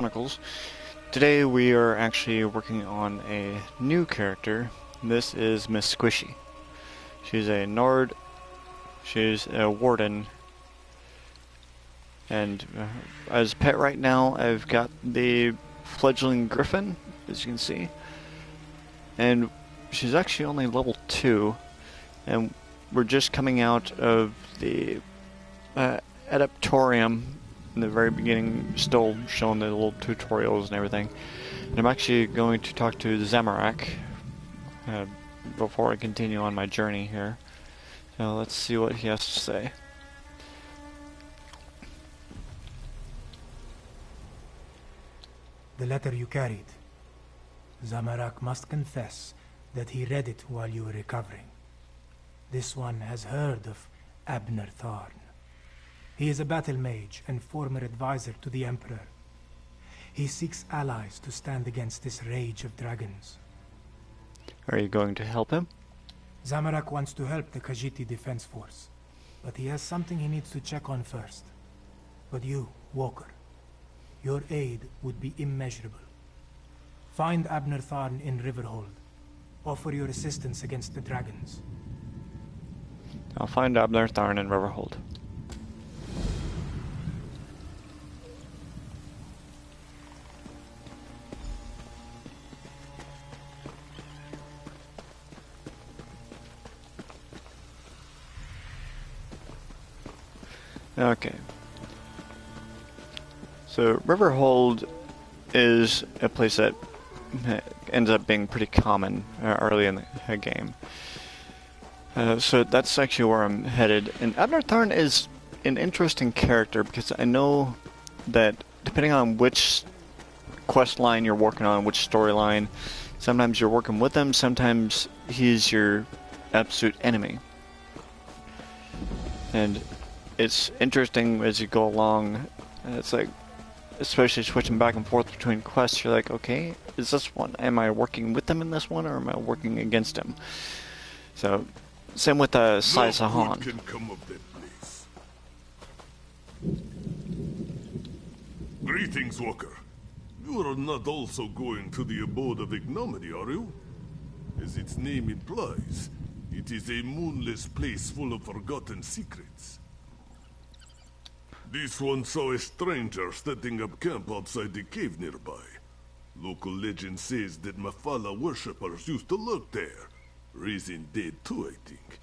Chronicals. Today we are actually working on a new character. This is Miss Squishy. She's a Nord, she's a Warden, and as pet right now I've got the fledgling Griffin, as you can see, and she's actually only level 2, and we're just coming out of the Adeptorium in the very beginning, still showing the little tutorials and everything. And I'm actually going to talk to Zamorak before I continue on my journey here. So let's see what he has to say. The letter you carried. Zamorak must confess that he read it while you were recovering. This one has heard of Abner Thorn. He is a battle mage and former advisor to the Emperor. He seeks allies to stand against this rage of dragons. Are you going to help him? Zamorak wants to help the Khajiit Defense Force, but he has something he needs to check on first. But you, Walker, your aid would be immeasurable. Find Abner Thorn in Riverhold. Offer your assistance against the dragons. I'll find Abner Thorn in Riverhold. Okay. So Riverhold is a place that ends up being pretty common early in the game. So that's actually where I'm headed. And Abner Thorn is an interesting character because I know that depending on which quest line you're working on, which storyline, sometimes you're working with him, sometimes he's your absolute enemy. And it's interesting as you go along. It's like, especially switching back and forth between quests, you're like, okay, is this one, am I working with him in this one, or am I working against him? So, same with Sai Sahan. Can come of that place. Greetings, Walker. You are not also going to the abode of ignominy, are you? As its name implies, it is a moonless place full of forgotten secrets. This one saw a stranger setting up camp outside the cave nearby. Local legend says that Mafala worshippers used to lurk there. Raising dead too, I think.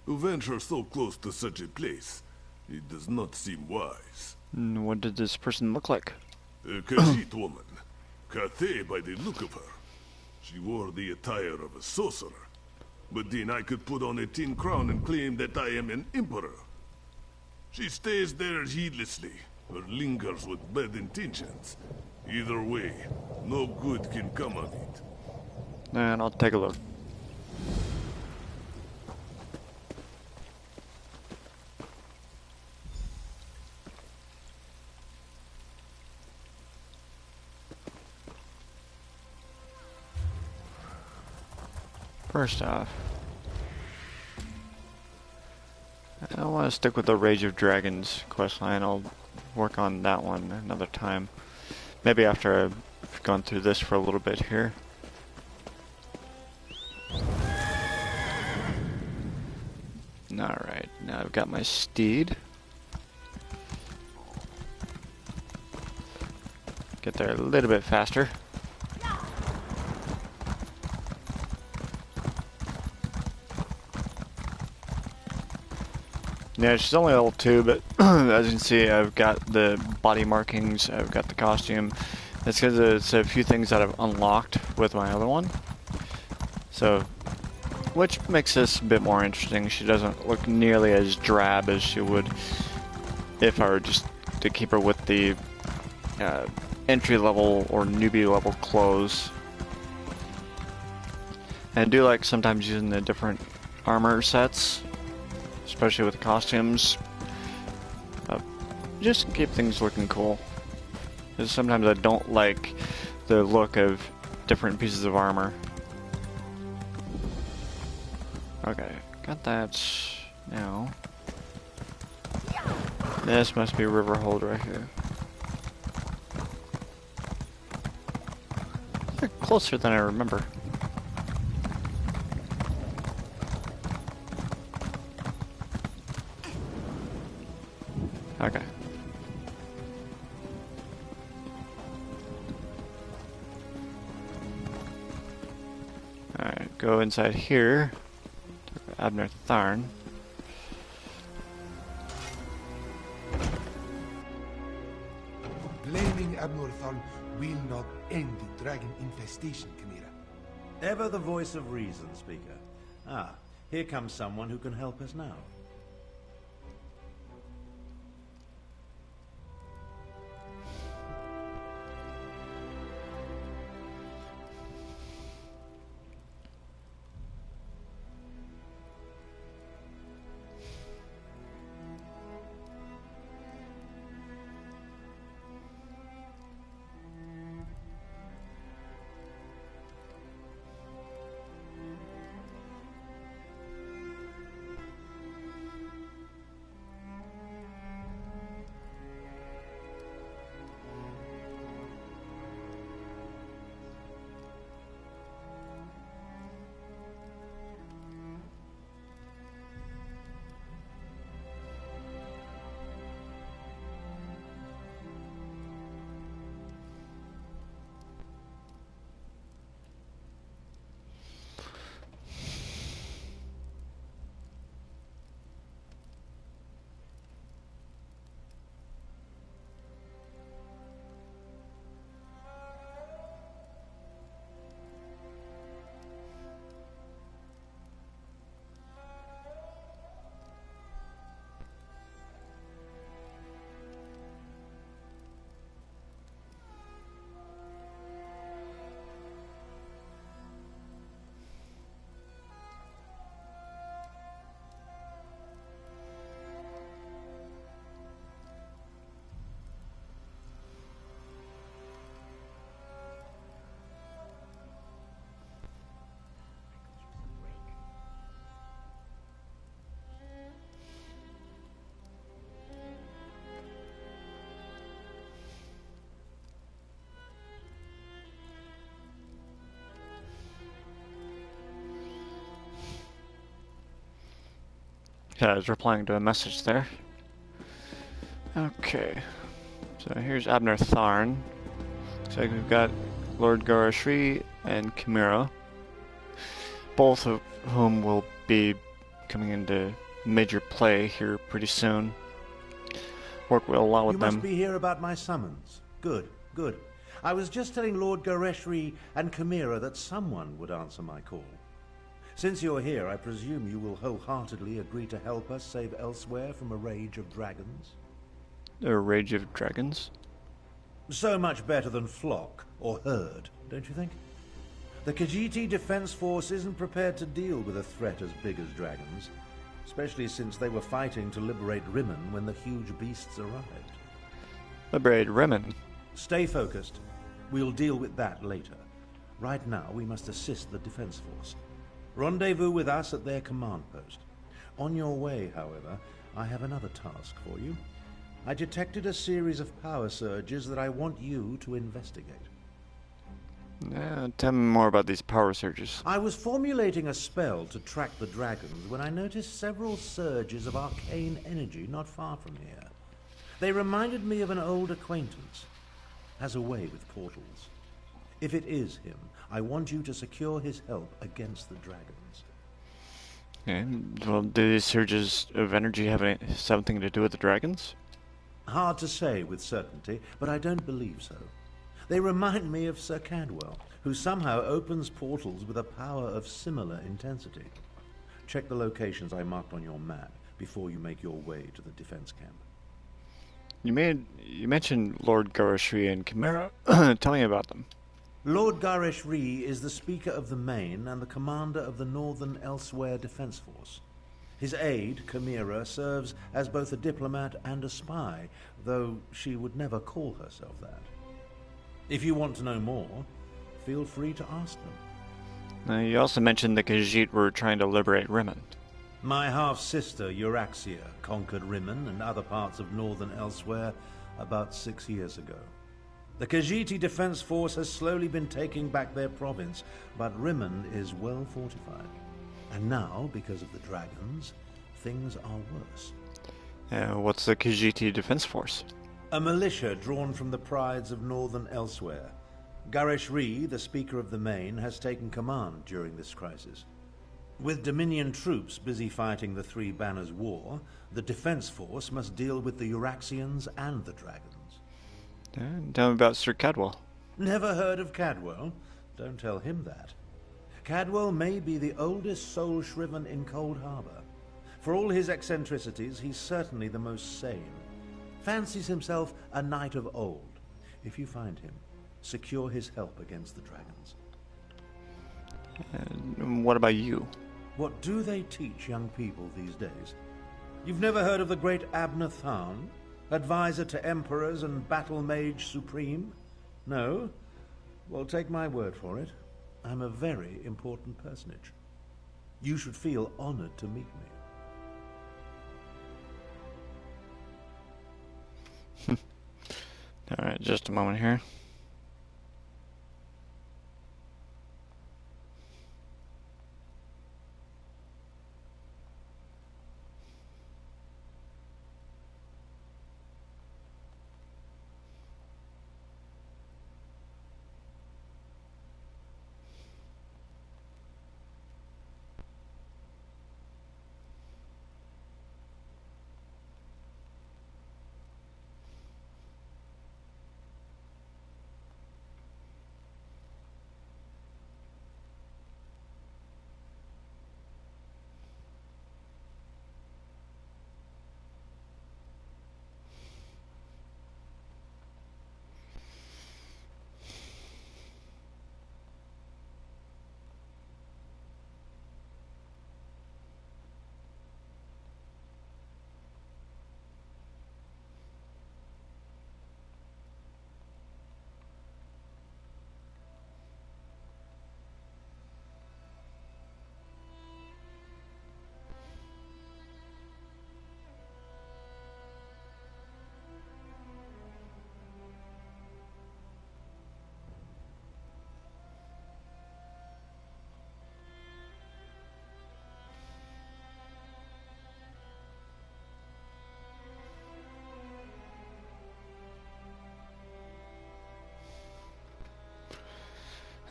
To venture so close to such a place, it does not seem wise. What did this person look like? A Khajiit woman. Cathay by the look of her. She wore the attire of a sorcerer. But then I could put on a tin crown and claim that I am an emperor. She stays there heedlessly, or lingers with bad intentions. Either way, no good can come of it. And I'll take a look. First off, I want to stick with the Rage of Dragons questline. I'll work on that one another time. Maybe after I've gone through this for a little bit here. Alright, now I've got my steed. Get there a little bit faster. Yeah, she's only level 2, but as you can see, I've got the body markings, I've got the costume. That's because it's a few things that I've unlocked with my other one. So, which makes this a bit more interesting. She doesn't look nearly as drab as she would if I were just to keep her with the entry level or newbie level clothes. And I do like sometimes using the different armor sets, especially with the costumes, just to keep things looking cool. Because sometimes I don't like the look of different pieces of armor. Okay, got that now. This must be Riverhold right here. They're closer than I remember. Okay. Alright, go inside here. Abner Thorn. Blaming Abner Thorn will not end the dragon infestation, Chimera. Ever the voice of reason, Speaker. Ah, here comes someone who can help us now. Yeah, I was replying to a message there. Okay. So here's Abner Thorn. Looks like we've got Lord Garashri and Chimera, both of whom will be coming into major play here pretty soon. Work well along with them. You must be here about my summons. Good, good. I was just telling Lord Gareshri and Chimera that someone would answer my call. Since you're here, I presume you will wholeheartedly agree to help us save Elsewhere from a rage of dragons? A rage of dragons? So much better than flock or herd, don't you think? The Khajiiti Defense Force isn't prepared to deal with a threat as big as dragons, especially since they were fighting to liberate Rimmon when the huge beasts arrived. Liberate Rimmon? Stay focused. We'll deal with that later. Right now, we must assist the Defense Force. Rendezvous with us at their command post. On your way, however, I have another task for you. I detected a series of power surges that I want you to investigate. Tell me more about these power surges. I was formulating a spell to track the dragons when I noticed several surges of arcane energy not far from here. They reminded me of an old acquaintance. Has a way with portals. If it is him, I want you to secure his help against the dragons. Okay. Well, do these surges of energy have something to do with the dragons? Hard to say with certainty, but I don't believe so. They remind me of Sir Caldwell, who somehow opens portals with a power of similar intensity. Check the locations I marked on your map before you make your way to the defense camp. You mentioned Lord Garashri and Chimera. Tell me about them. Lord Gareshri is the Speaker of the Main and the Commander of the Northern Elsewhere Defense Force. His aide, Chimera, serves as both a diplomat and a spy, though she would never call herself that. If you want to know more, feel free to ask them. You also mentioned the Khajiit were trying to liberate Rimmon. My half-sister, Euraxia, conquered Rimmon and other parts of northern Elsewhere about 6 years ago. The Khajiit Defense Force has slowly been taking back their province, but Rimmon is well fortified. And now, because of the dragons, things are worse. What's the Khajiit Defense Force? A militia drawn from the prides of northern Elsewhere. Garesh Ree, the Speaker of the Main, has taken command during this crisis. With Dominion troops busy fighting the Three Banners War, the Defense Force must deal with the Euraxians and the dragons. Tell me about Sir Caldwell. Never heard of Caldwell? Don't tell him that. Caldwell may be the oldest soul shriven in Cold Harbor. For all his eccentricities, he's certainly the most sane. Fancies himself a knight of old. If you find him, secure his help against the dragons. What about you? What do they teach young people these days? You've never heard of the great Abner Thorn, advisor to emperors and battle mage supreme? No? Well, take my word for it. I'm a very important personage. You should feel honored to meet me. Alright, just a moment here.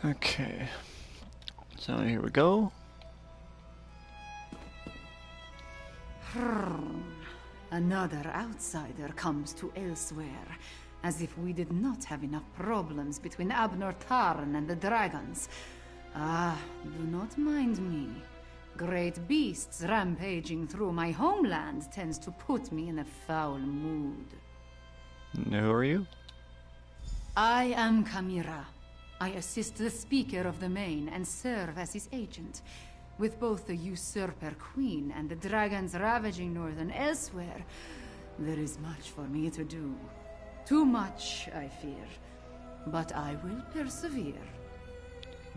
Okay, so here we go. Another outsider comes to Elsewhere, as if we did not have enough problems between Abner Tarn and the dragons. Ah, do not mind me. Great beasts rampaging through my homeland tends to put me in a foul mood. Who are you? I am Chimera. I assist the Speaker of the Main and serve as his agent. With both the UsurperQueen and the dragons ravaging northern Elsewhere, there is much for me to do. Too much, I fear. But I will persevere.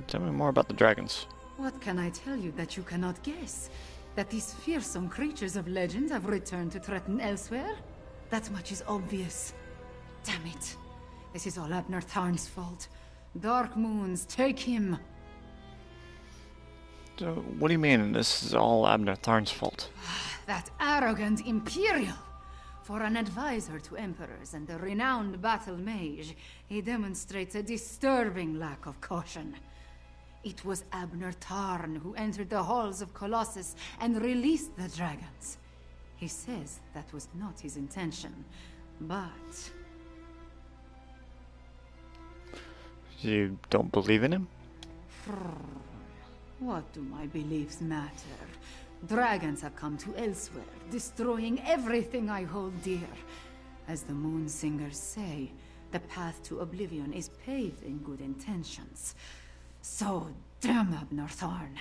Tell me more about the dragons. What can I tell you that you cannot guess? That these fearsome creatures of legend have returned to threaten Elsewhere? That much is obvious. Damn it. This is all Abner Tarn's fault. Dark Moons, take him! So, what do you mean this is all Abner Tarn's fault? That arrogant Imperial! For an advisor to emperors and a renowned battle mage, he demonstrates a disturbing lack of caution. It was Abner Tarn who entered the halls of Colossus and released the dragons. He says that was not his intention, but... You don't believe in him? What do my beliefs matter? Dragons have come to Elsewhere, destroying everything I hold dear. As the Moon Singers say, the path to oblivion is paved in good intentions. So, damn Abner Tarn.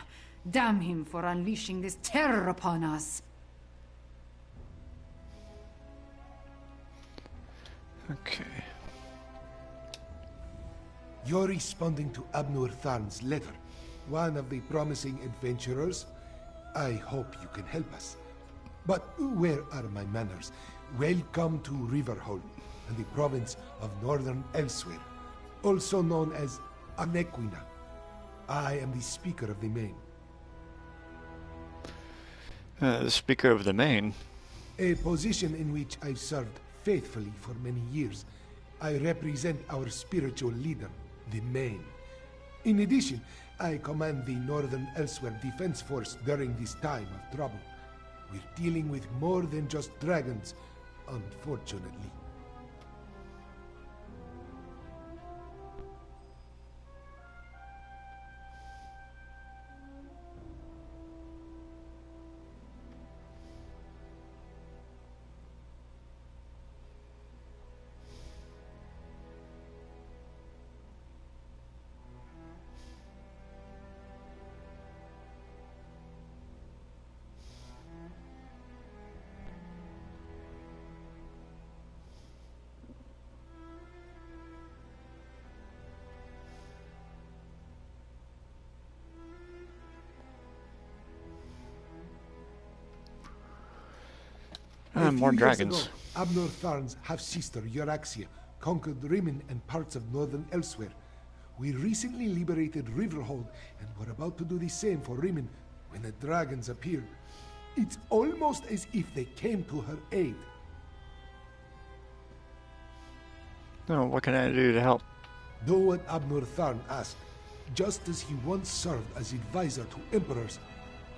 Damn him for unleashing this terror upon us. Okay. You're responding to Abner Tharn's letter. One of the promising adventurers. I hope you can help us. But where are my manners? Welcome to Riverhold. and the province of Northern Elsewhere, also known as Anequina. I am the Speaker of the Main. The Speaker of the Main? A position in which I've served faithfully for many years. I represent our spiritual leader, the Main. In addition, I command the Northern Elsewhere Defense Force during this time of trouble. We're dealing with more than just dragons, unfortunately. More dragons. Abnor Tharn's half-sister, Euraxia, conquered Rimmon and parts of Northern Elsewhere. We recently liberated Riverhold, and were about to do the same for Rimmon when the dragons appeared. It's almost as if they came to her aid. No, what can I do to help? Do what Abnor Tharn asked. Just as he once served as advisor to emperors,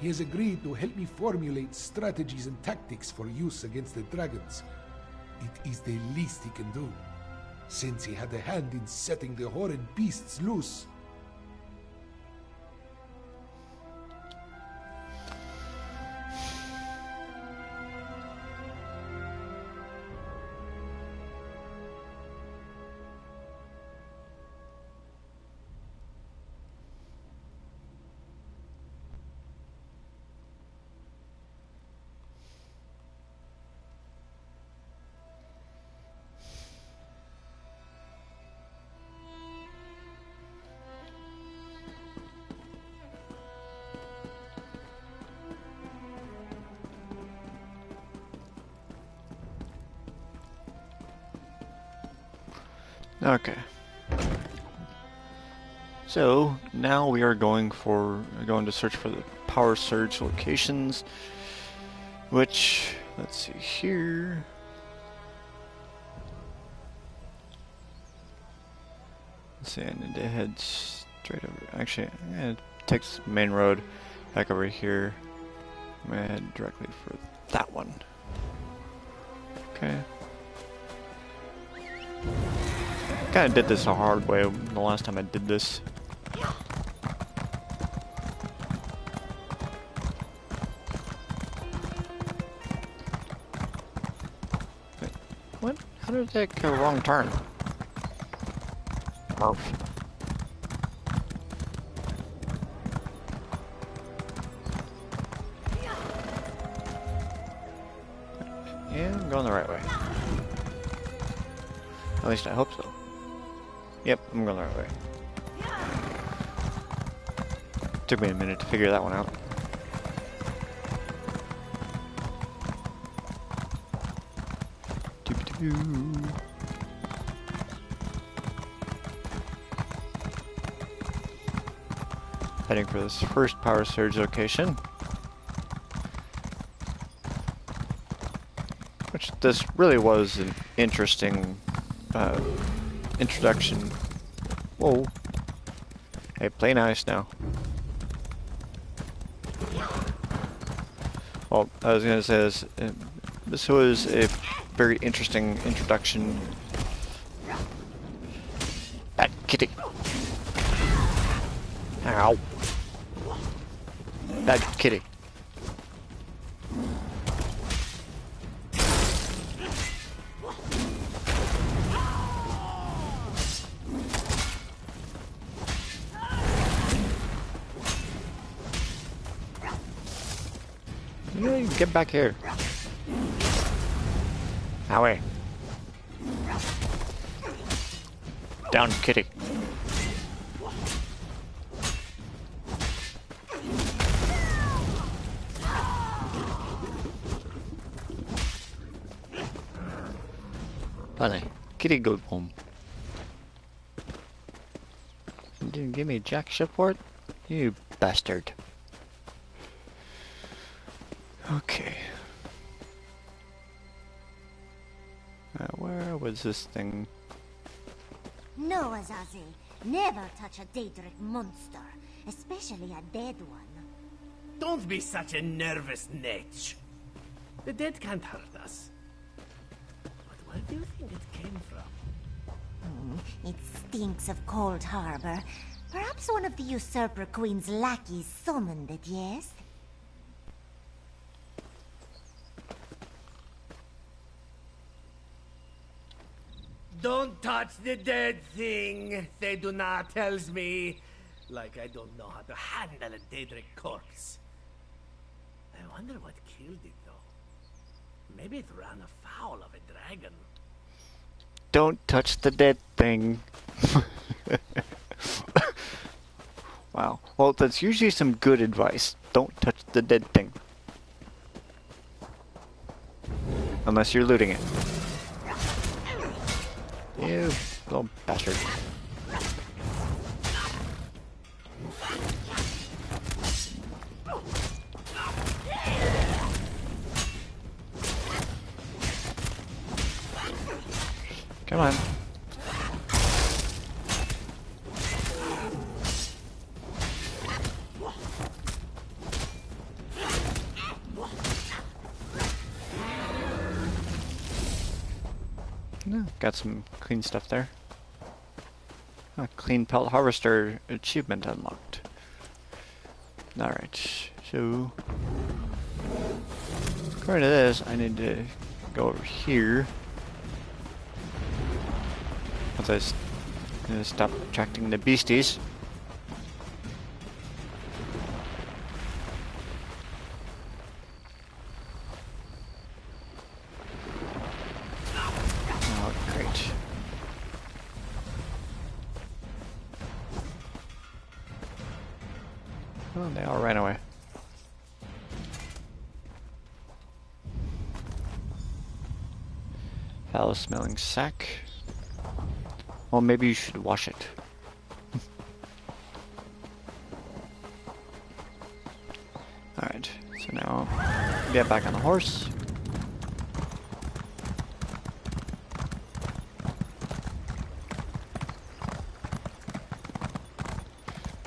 he has agreed to help me formulate strategies and tactics for use against the dragons. It is the least he can do, since he had a hand in setting the horrid beasts loose. Okay. So now we are going to search for the power surge locations, which, let's see here. Let's see, I need to head straight over. Actually, I'm gonna take this main road back over here. I'm gonna head directly for that one. Okay. Kind of did this a hard way the last time I did this. Wait, what? How did I take a wrong turn? Murph. Yeah, I'm going the right way. At least I hope so. Yep, I'm going the right way. Took me a minute to figure that one out. Heading for this first power surge location. Which this really was an interesting introduction. Whoa. Hey, play nice now. Well, I was gonna say this. This was a very interesting introduction. That kitty. Ow. That kitty. Get back here. Howie. Down, kitty. Funny. Kitty goat home. You didn't give me jack shit for it? You bastard. Okay. Where was this thing? No, Azazi. Never touch a Daedric monster, especially a dead one. Don't be such a nervous netch. The dead can't hurt us. But where do you think it came from? It stinks of Cold Harbor. Perhaps one of the Usurper Queen's lackeys summoned it, yes? Don't touch the dead thing, Theduna tells me. Like I don't know how to handle a Daedric corpse. I wonder what killed it, though. Maybe it ran afoul of a dragon. Don't touch the dead thing. Wow. Well, that's usually some good advice. Don't touch the dead thing. Unless you're looting it. You little bastard. Come on. No, got some clean stuff there. Clean pelt harvester achievement unlocked. Alright, so according to this, I need to go over here. Once I stop attracting the beasties. Oh, great. Oh, they all ran away. Foul-smelling sack. Well, maybe you should wash it. Alright, so now get back on the horse.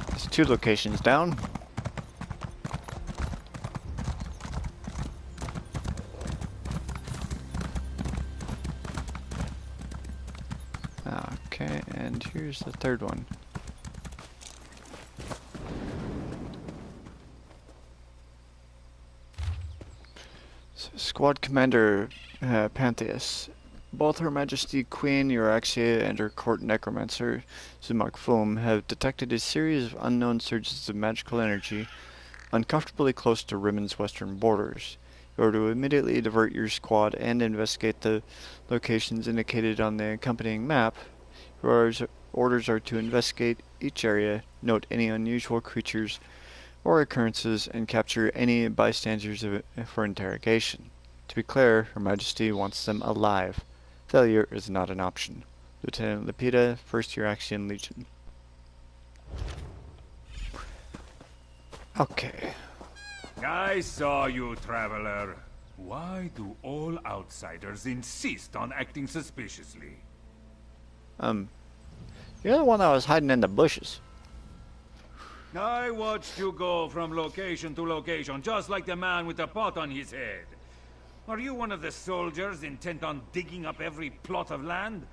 There's 2 locations down. Okay, and here's the 3rd one. So, Squad Commander Pantheus. Both Her Majesty Queen Euraxia and her court necromancer Zumak Foam have detected a series of unknown surges of magical energy uncomfortably close to Rimmond's western borders. You are to immediately divert your squad and investigate the locations indicated on the accompanying map. Your orders are to investigate each area, note any unusual creatures or occurrences, and capture any bystanders for interrogation. To be clear, Her Majesty wants them alive. Failure is not an option. Lieutenant Lepida, 1st Euraxian Legion. Okay. I saw you, traveler. Why do all outsiders insist on acting suspiciously? You're the one that was hiding in the bushes. I watched you go from location to location, just like the man with the pot on his head. Are you one of the soldiers intent on digging up every plot of land?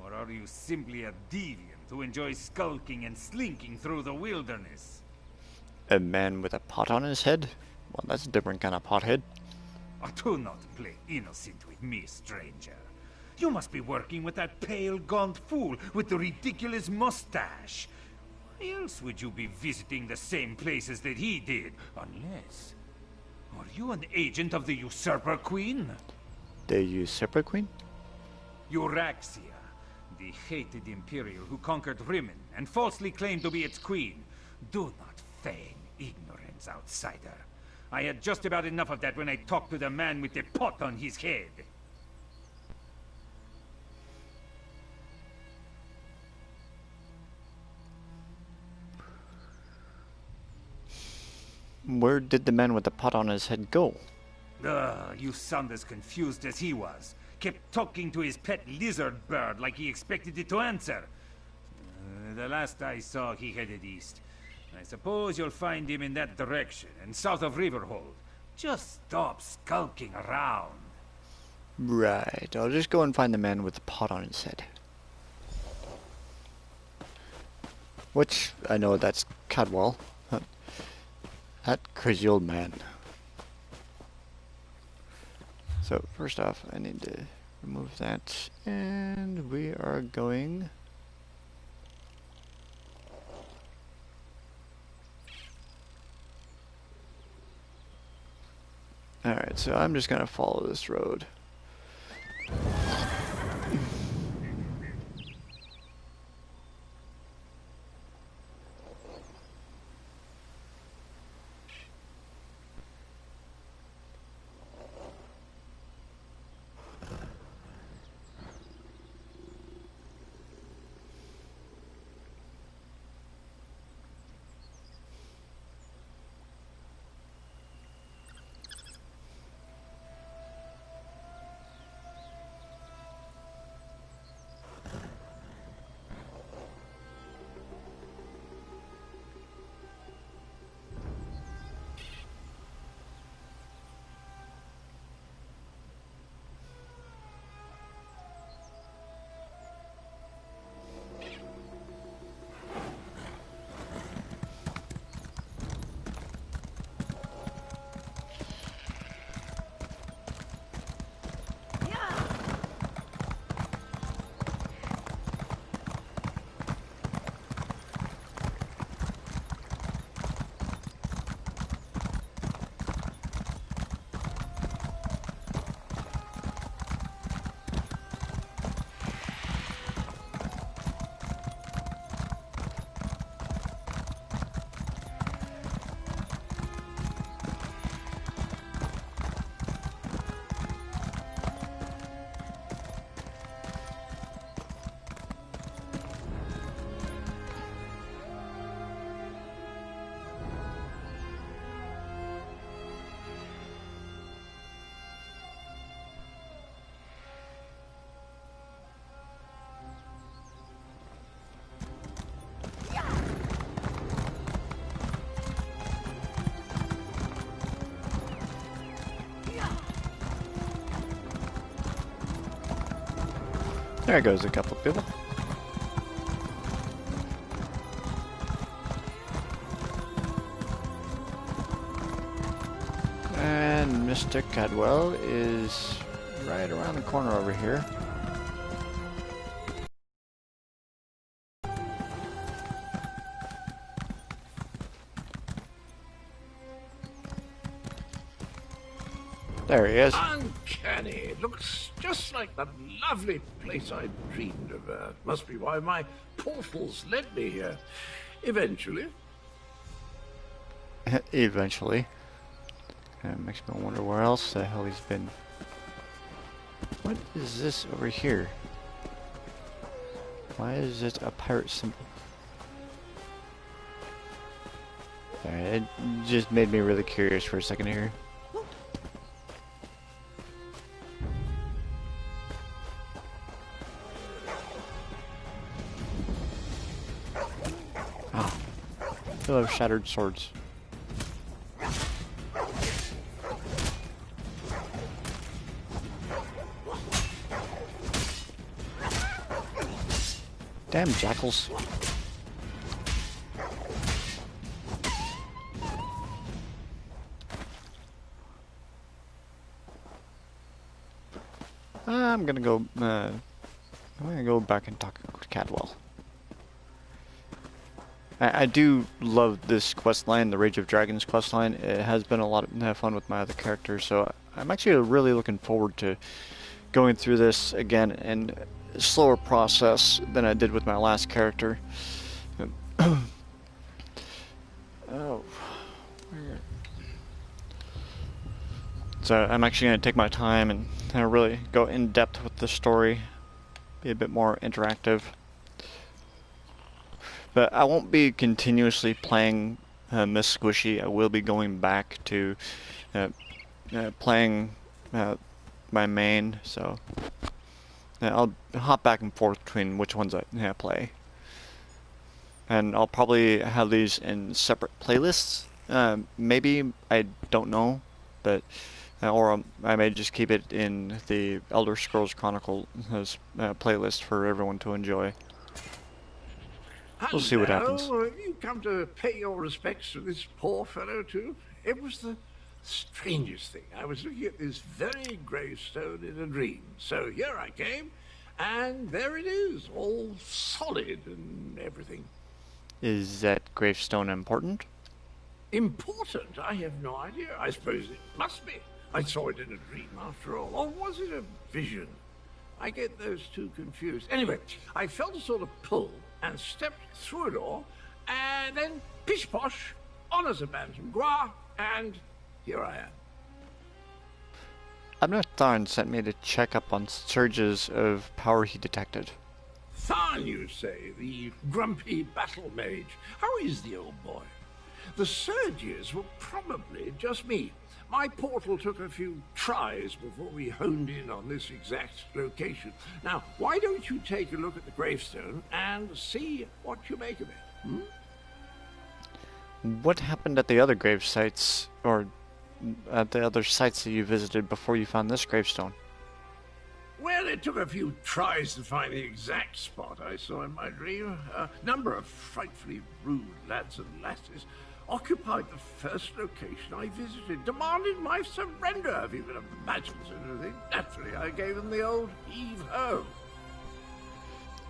Or are you simply a deviant who enjoys skulking and slinking through the wilderness? A man with a pot on his head? Well, that's a different kind of pothead. Oh, do not play innocent with me, stranger. You must be working with that pale, gaunt fool with the ridiculous mustache. Why else would you be visiting the same places that he did? Unless... Are you an agent of the Usurper Queen? The Usurper Queen? Euraxia, the hated Imperial who conquered Rimmon and falsely claimed to be its queen. Do not feign ignorance, outsider. I had just about enough of that when I talked to the man with the pot on his head. where did the man with the pot on his head go? You sound as confused as he was. Kept talking to his pet lizard bird like he expected it to answer. The last I saw, he headed east. I suppose you'll find him in that direction, and south of Riverhold. Just stop skulking around. Right, I'll just go and find the man with the pot on his head. Which, I know that's Caldwell. That crazy old man. So, first off, I need to remove that. And we are going... Alright, so I'm just gonna follow this road. There goes a couple of people. And Mr. Caldwell is right around the corner over here. There he is. Uncanny. It looks just like the lovely place I dreamed of. Must be why my portals led me here. Eventually. Eventually. Makes me wonder where else the hell he's been. What is this over here? Why is it a pirate symbol? Alright, it just made me really curious for a second here. Still have shattered swords. Damn jackals. I'm gonna go back and talk to Caldwell. I do love this questline, the Rage of Dragons questline. It has been a lot of fun with my other characters, so I'm actually really looking forward to going through this again in a slower process than I did with my last character. Oh. So I'm actually going to take my time and really go in depth with the story, be a bit more interactive. But I won't be continuously playing Miss Squishy, I will be going back to playing my main, so I'll hop back and forth between which ones I play. And I'll probably have these in separate playlists. Maybe, I don't know, but or I may just keep it in the Elder Scrolls Chronicles playlist for everyone to enjoy. We'll see what happens. Have you come to pay your respects to this poor fellow, too? It was the strangest thing. I was looking at this very gravestone in a dream. So here I came, and there it is, all solid and everything. Is that gravestone important? Important? I have no idea. I suppose it must be. I saw it in a dream, after all. Or was it a vision? I get those two confused. Anyway, I felt a sort of pull and stepped through a door, and then pish-posh, honours a bantam gras, and here I am. Abner Tharn sent me to check up on surges of power he detected. Tharn, you say, the grumpy battle mage. How is the old boy? The surges were probably just me. My portal took a few tries before we honed in on this exact location. Now, why don't you take a look at the gravestone and see what you make of it? What happened at the other grave sites, or at the other sites that you visited before you found this gravestone? Well, it took a few tries to find the exact spot I saw in my dream. A number of frightfully rude lads and lasses occupied the first location I visited, demanded my surrender, if you can imagine such a thing. Naturally, I gave them the old heave-ho.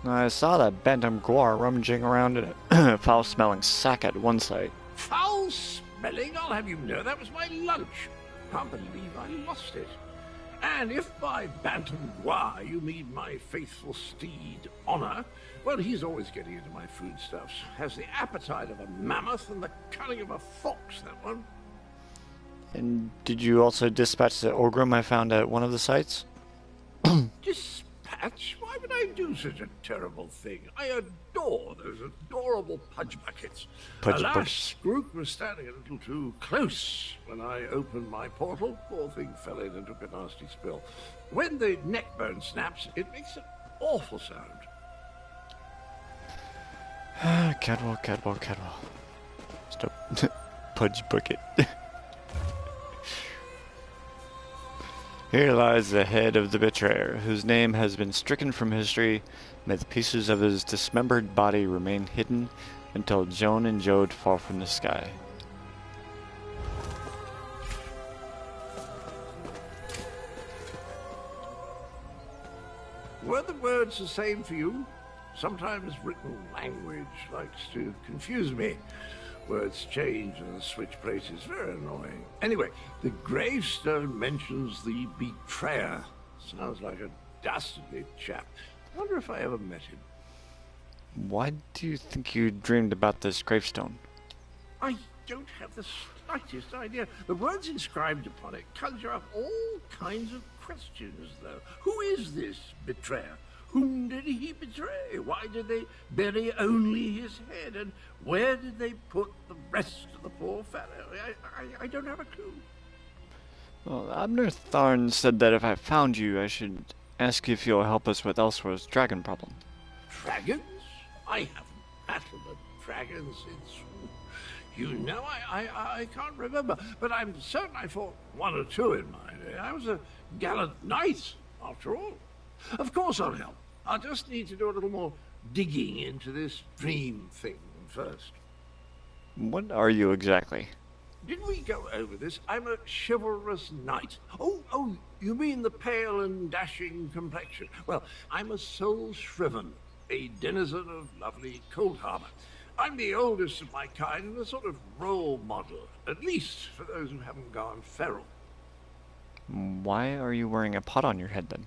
I saw that Bantam Guar rummaging around in a foul-smelling sack at one site. Foul-smelling? I'll have you know that was my lunch. Can't believe I lost it. And if by Bantam Guar you mean my faithful steed, Honor, well, he's always getting into my foodstuffs. Has the appetite of a mammoth and the cunning of a fox, that one. And did you also dispatch the Orgrim I found at one of the sites? Dispatch? Why would I do such a terrible thing? I adore those adorable pudge buckets. Alas, Grook was standing a little too close when I opened my portal. Poor thing fell in and took a nasty spill. When the neck bone snaps, it makes an awful sound. Caldwell. Stop. Pudge bucket. Here lies the head of the betrayer, whose name has been stricken from history. May the pieces of his dismembered body remain hidden until Joan and Jode fall from the sky. Were the words the same for you? Sometimes written language likes to confuse me. Words change and switch places. Very annoying. Anyway, the gravestone mentions the betrayer. Sounds like a dastardly chap. Wonder if I ever met him. Why do you think you dreamed about this gravestone? I don't have the slightest idea. The words inscribed upon it conjure up all kinds of questions, though. Who is this betrayer? Whom did he betray? Why did they bury only his head? And where did they put the rest of the poor fellow? I don't have a clue. Well, Abner Tharn said that if I found you, I should ask you if you'll help us with Elsewhere's dragon problem. Dragons? I haven't battled a dragon since... You know, I can't remember. But I'm certain I fought one or two in my day. I was a gallant knight, after all. Of course I'll help. I'll just need to do a little more digging into this dream thing first. What are you exactly? Didn't we go over this? I'm a chivalrous knight. Oh, you mean the pale and dashing complexion? Well, I'm a soul shriven, a denizen of lovely Cold Harbor. I'm the oldest of my kind and a sort of role model, at least for those who haven't gone feral. Why are you wearing a pot on your head, then?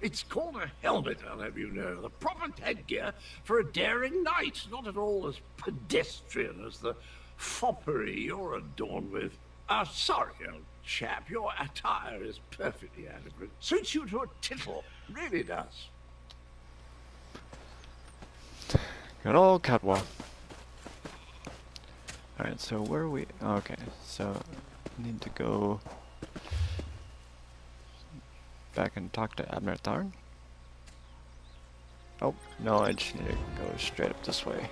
It's called a helmet, I'll have you know. The proper headgear for a daring knight, not at all as pedestrian as the foppery you're adorned with. Sorry, old chap, your attire is perfectly adequate. Suits you to a tittle, really does. Good old Caldwell. Alright, so where are we? Okay, so I need to go back and talk to Abner Thorn. Oh, no, I just need to go straight up this way.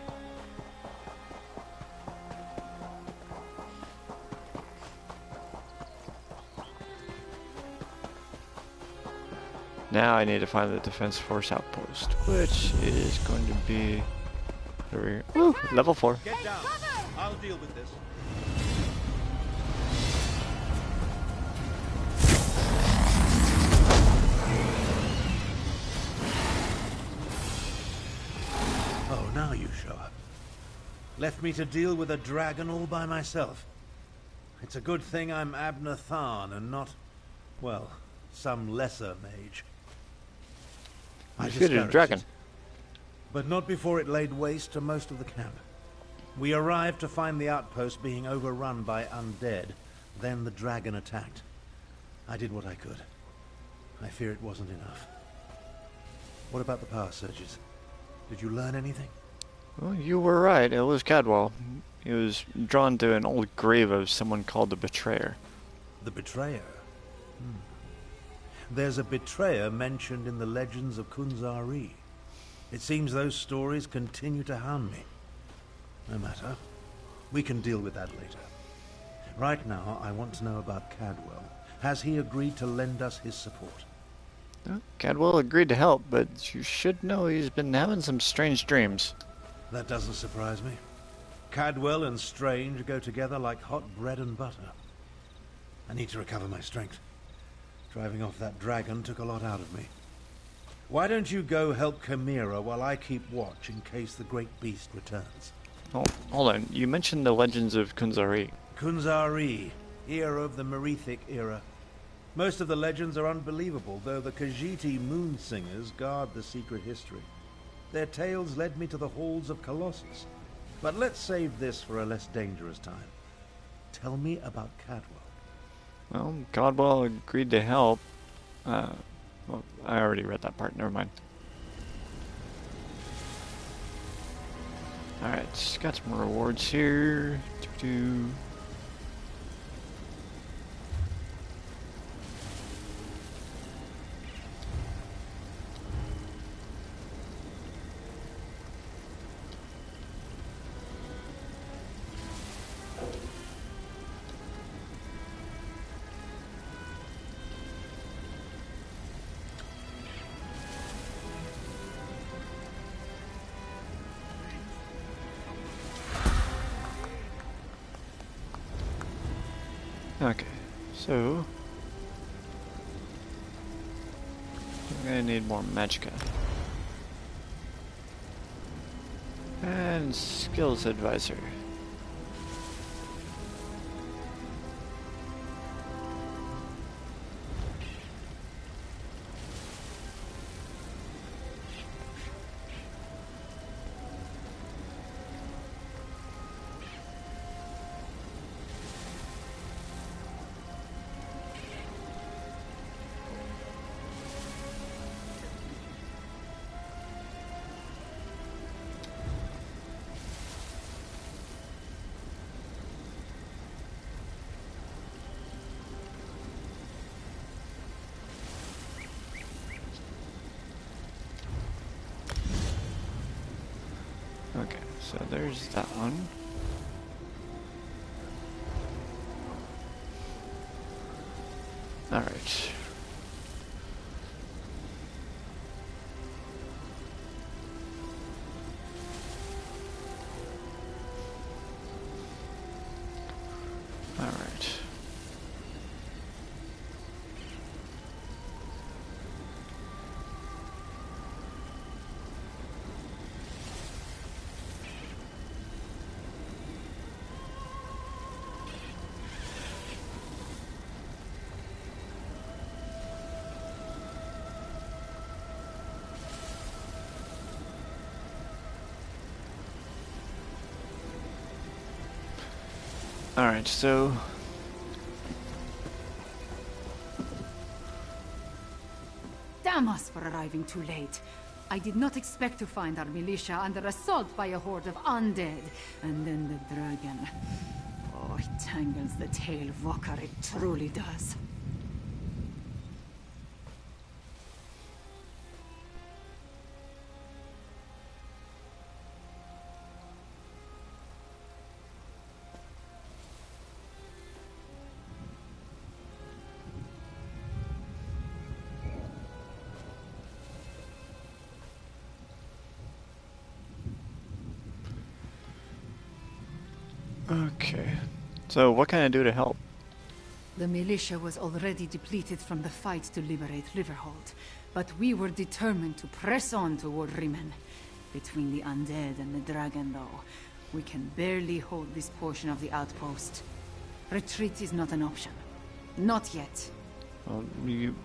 Now I need to find the Defense Force outpost, which is going to be ooh, level 4. Get down. I'll deal with this. Oh, now you show up. Left me to deal with a dragon all by myself. It's a good thing I'm Abner Thorn and not, well, some lesser mage. I defeated a dragon. it, but not before it laid waste to most of the camp. We arrived to find the outpost being overrun by undead. Then the dragon attacked. I did what I could. I fear it wasn't enough. What about the power surges? Did you learn anything? Well, you were right. It was Caldwell. He was drawn to an old grave of someone called the Betrayer. The Betrayer? There's a betrayer mentioned in the legends of Kunzari. It seems those stories continue to hound me. No matter. We can deal with that later. Right now, I want to know about Caldwell. Has he agreed to lend us his support? Caldwell agreed to help, but you should know he's been having some strange dreams. That doesn't surprise me. Caldwell and Strange go together like hot bread and butter. I need to recover my strength. Driving off that dragon took a lot out of me. Why don't you go help Chimera while I keep watch in case the great beast returns? Oh, hold on. You mentioned the legends of Kunzari. Kunzari, era of the Merethic era. Most of the legends are unbelievable, though the Khajiiti moon singers guard the secret history. Their tales led me to the halls of Colossus. But let's save this for a less dangerous time. Tell me about Caldwell. Well, Caldwell agreed to help. Well, I already read that part. Never mind. Alright, got some rewards here. Okay, so I'm gonna need more magicka. And skills advisor. Okay, so there's that one. All right. All right. Alright, so Damn us for arriving too late. I did not expect to find our militia under assault by a horde of undead, and then the dragon. Oh, it tangles the tail, Vokar, it truly does. Okay. So what can I do to help? The militia was already depleted from the fight to liberate Riverhold, but we were determined to press on toward Rimen. Between the undead and the dragon, though, we can barely hold this portion of the outpost. Retreat is not an option. Not yet.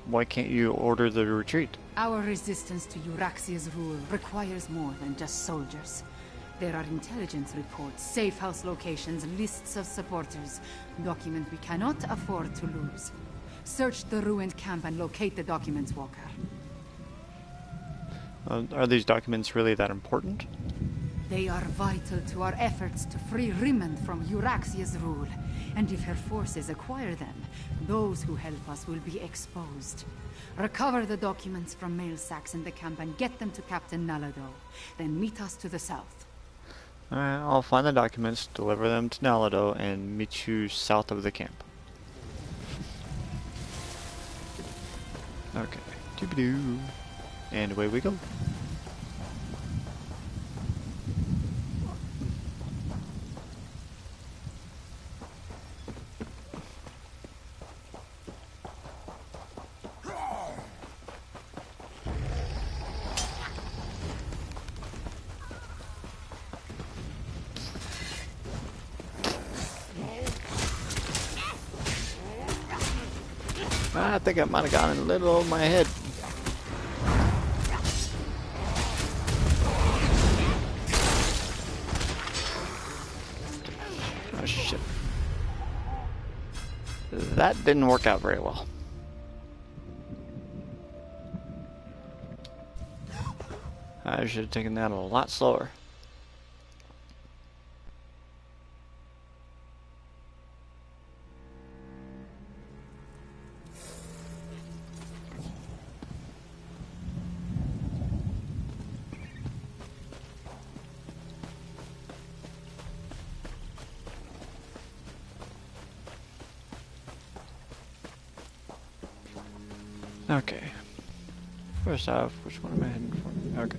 Why can't you order the retreat? Our resistance to Euraxia's rule requires more than just soldiers. There are intelligence reports, safe house locations, lists of supporters. Document we cannot afford to lose. Search the ruined camp and locate the documents, Walker. Are these documents really that important? They are vital to our efforts to free Rimen from Euraxia's rule. And if her forces acquire them, those who help us will be exposed. Recover the documents from mail sacks in the camp and get them to Captain Nalado. Then meet us to the south. Alright, I'll find the documents, deliver them to Nalado, and meet you south of the camp. Okay. Doobie-doo. And away we go. I think I might have gotten a little over my head. Oh shit. That didn't work out very well. I should have taken that a lot slower. Okay. First off, which one am I heading for? Okay.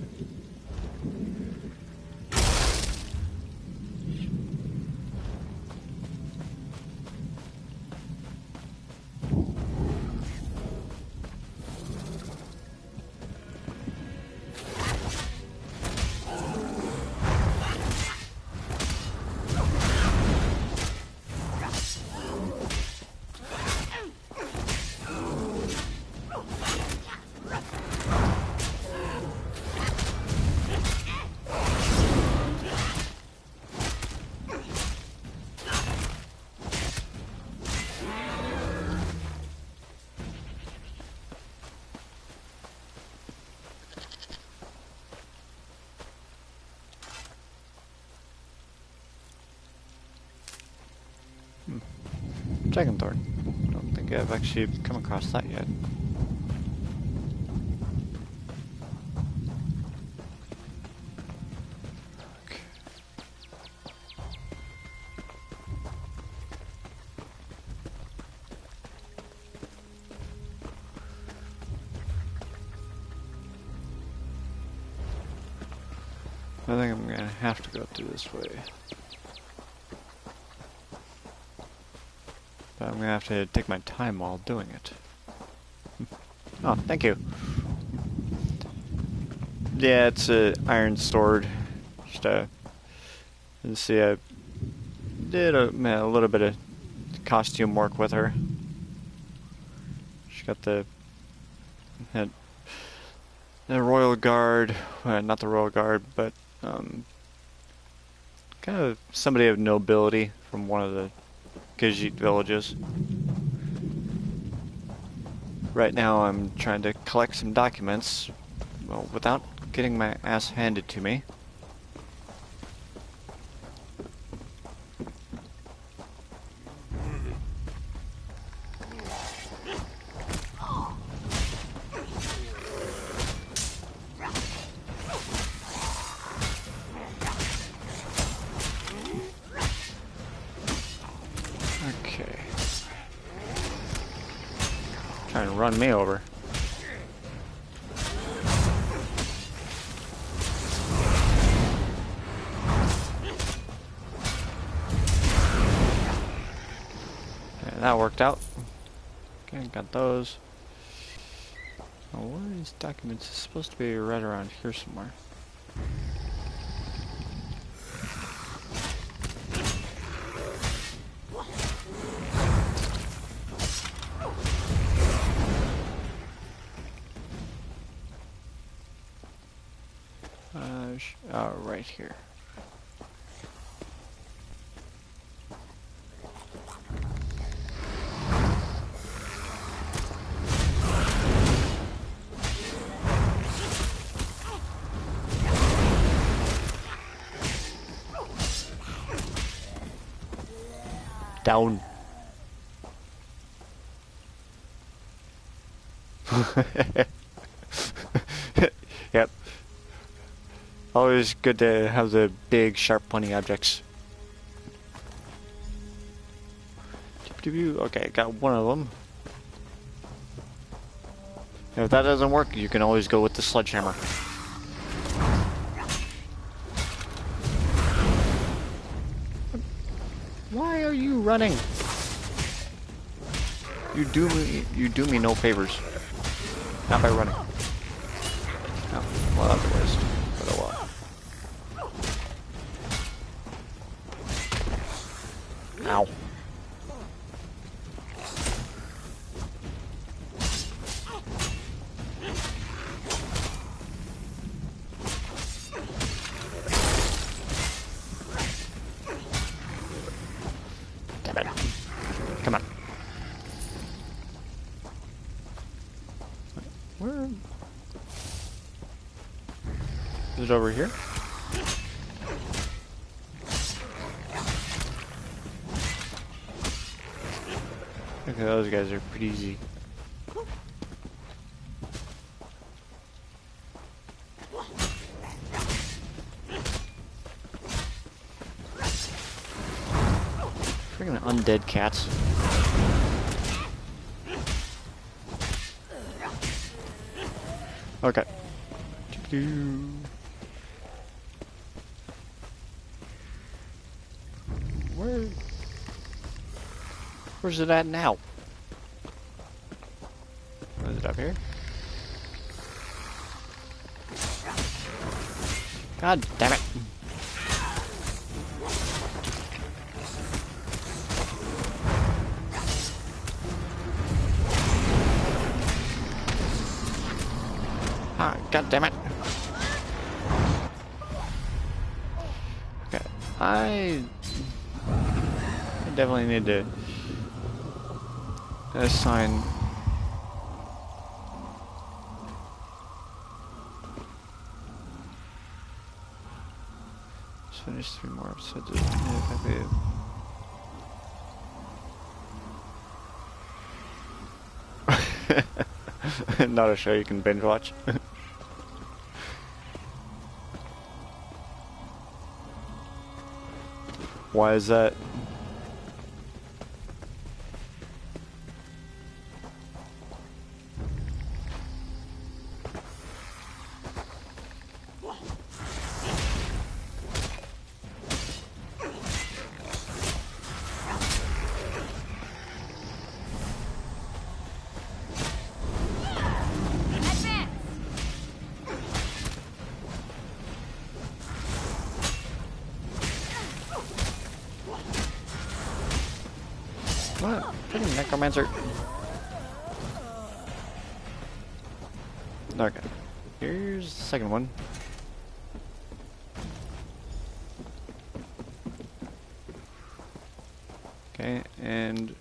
Dragon Thorn. I don't think I've actually come across that yet. Okay. I think I'm gonna have to go through this way. But I'm gonna have to take my time while doing it. Oh, thank you. Yeah, it's a iron sword. Just let's see, I did a little bit of costume work with her. She got the Royal Guard, not the Royal Guard, but kind of somebody of nobility from one of the Khajiit villages. Right now I'm trying to collect some documents, well, without getting my ass handed to me. Okay. Trying to run me over. That worked out. Okay, got those. Now, where are these documents? It's supposed to be right around here somewhere. Right here. Down. Yep. Always good to have the big, sharp, pointy objects. Okay, got one of them. And if that doesn't work, you can always go with the sledgehammer. Why are you running? You do me no favors. Not by running. No, well, that's the worst. But oh well. Ow. Damn it. Come on. Where? Is it over here? Okay, those guys are pretty easy. Freaking undead cats. Okay. Where's it at now? Is it up here? God damn it. Ah, god damn it. Okay, I definitely need to assign just finish 3 more episodes of Ep5. Not a show you can binge watch. Why is that? What? Freaking necromancer. Okay. Here's the second one. Okay, and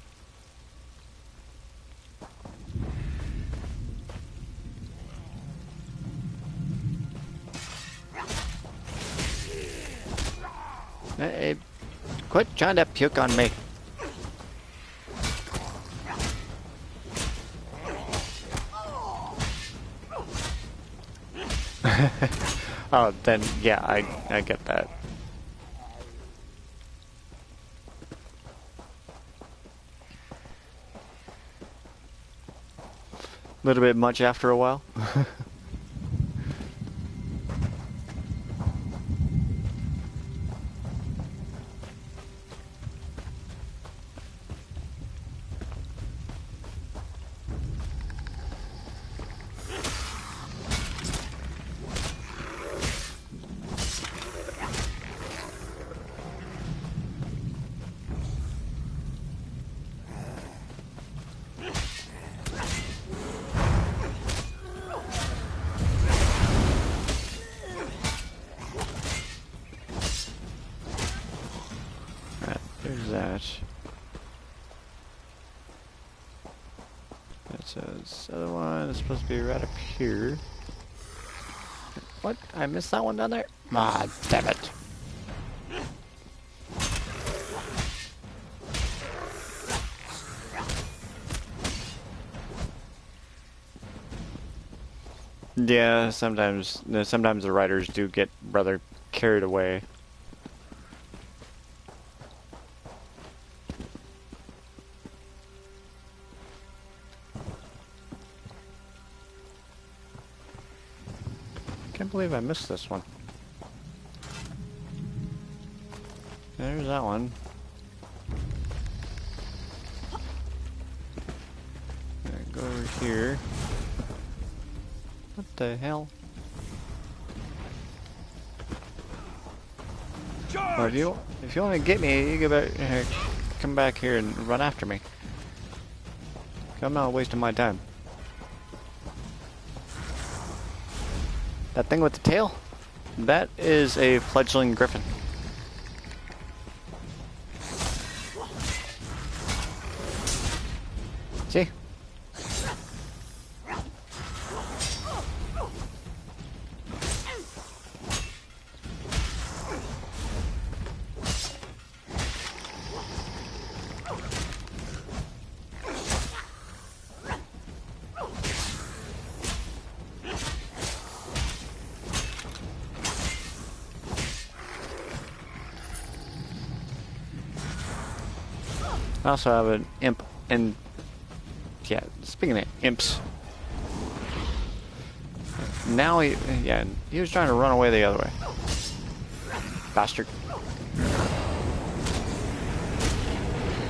Quit trying to puke on me. Oh, then, yeah, I get that. A little bit much after a while. This other one is supposed to be right up here. What? I missed that one down there? Ah, damn it. Yeah, sometimes the writers do get rather carried away. Can't believe I missed this one. There's that one. Go over here. What the hell? Well, if you want to get me, you better come back here and run after me. I'm not wasting my time. That thing with the tail? That is a fledgling griffin. See? I also have an imp, and yeah, speaking of imps, now he was trying to run away the other way. Bastard.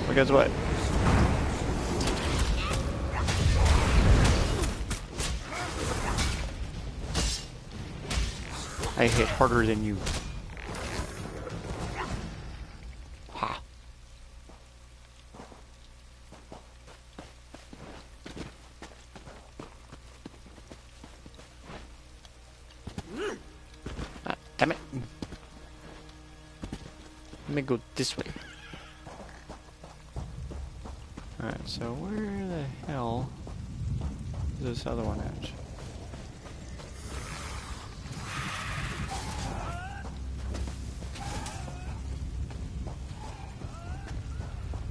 Well, guess what? I hit harder than you. Ha. Damn it. Let me go this way. Alright, so where the hell is this other one at?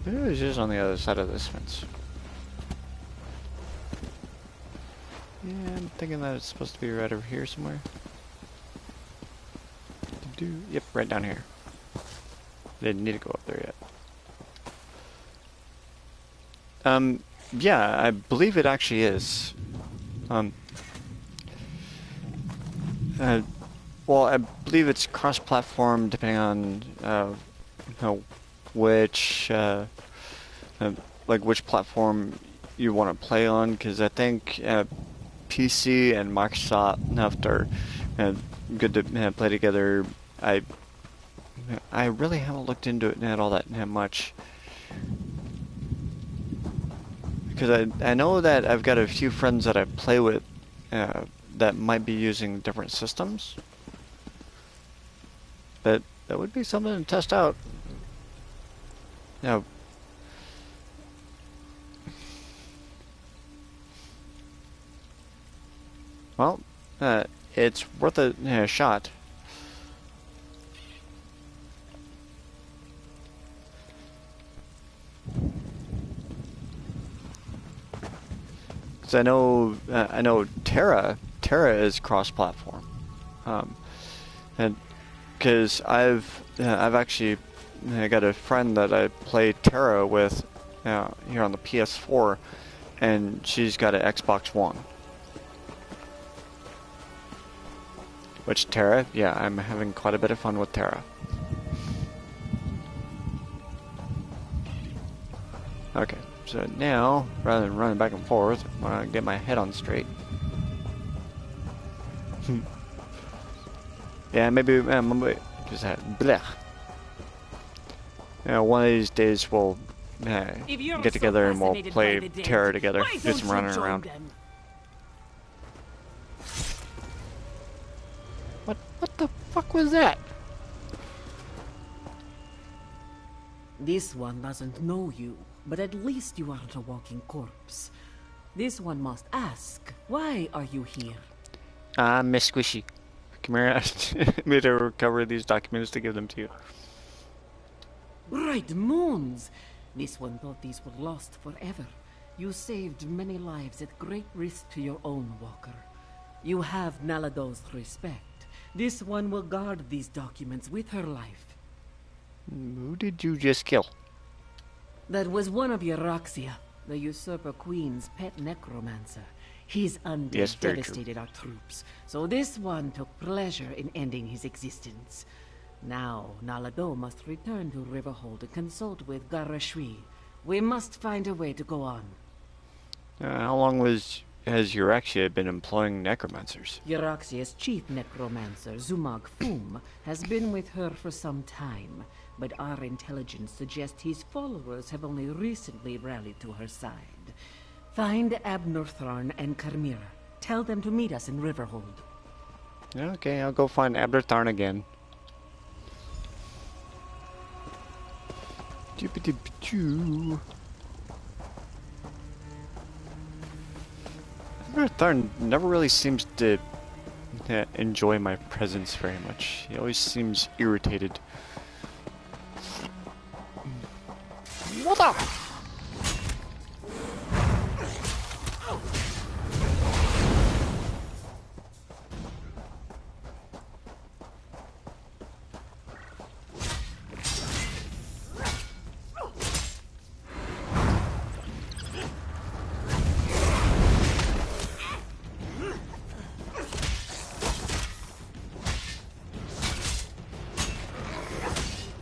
Maybe it was just on the other side of this fence. Yeah, I'm thinking that it's supposed to be right over here somewhere. Yep, right down here. Didn't need to go up there yet. Yeah, I believe it actually is. Well, I believe it's cross-platform depending on, which, like which platform you want to play on, because I think PC and Microsoft are good to play together. I really haven't looked into it all that much, because I know that I've got a few friends that I play with that might be using different systems, but that would be something to test out. Now, well, it's worth a shot. Because I know Terra is cross-platform, and because I've actually got a friend that I play Terra with here on the PS4, and she's got an Xbox One. Which Terra, yeah, I'm having quite a bit of fun with Terra. Okay, so now, rather than running back and forth, I'm gonna get my head on straight. Yeah, maybe just blech. One of these days we'll get together and we'll play Terra together, do some running around. What the fuck was that? This one doesn't know you, but at least you aren't a walking corpse. This one must ask, why are you here? Miss Squishy. Come here. Me to recover these documents to give them to you. Bright moons! This one thought these were lost forever. You saved many lives at great risk to your own walker. You have Nalado's respect. This one will guard these documents with her life. Who did you just kill? That was one of Euraxia, the Usurper Queen's pet necromancer. His undead devastated our troops, so this one took pleasure in ending his existence. Now, Nalado must return to Riverhold and consult with Garashwi. We must find a way to go on. How long has Euraxia been employing necromancers? Euraxia's chief necromancer, Zumag Fum, has been with her for some time, but our intelligence suggests his followers have only recently rallied to her side. Find Abner Thorn and Carmira. Tell them to meet us in Riverhold. Okay, I'll go find Abner Thorn again. Abner Thorn never really seems to enjoy my presence very much. He always seems irritated. What the?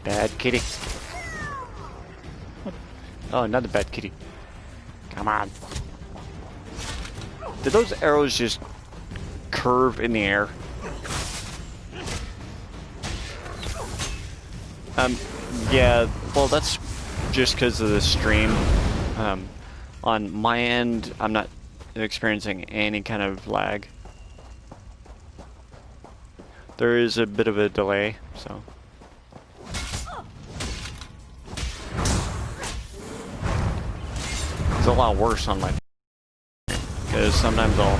Bad kitty. Oh, another bad kitty. Come on. Did those arrows just curve in the air? Yeah, well, that's just because of the stream. On my end, I'm not experiencing any kind of lag. There is a bit of a delay, so. It's a lot worse on my because sometimes I'll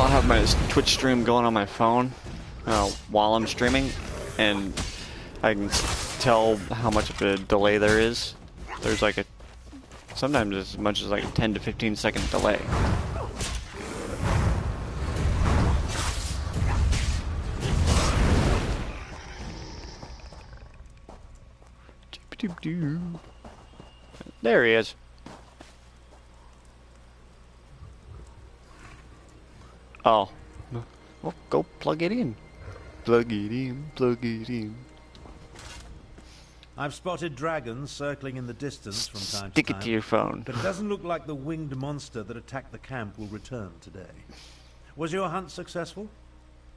have my Twitch stream going on my phone while I'm streaming, and I can tell how much of a delay there is. There's like sometimes as much as like a 10 to 15 second delay. There he is. Oh. Well, go plug it in. Plug it in, plug it in. I've spotted dragons circling in the distance from time to time. Stick it to your phone. But it doesn't look like the winged monster that attacked the camp will return today. Was your hunt successful?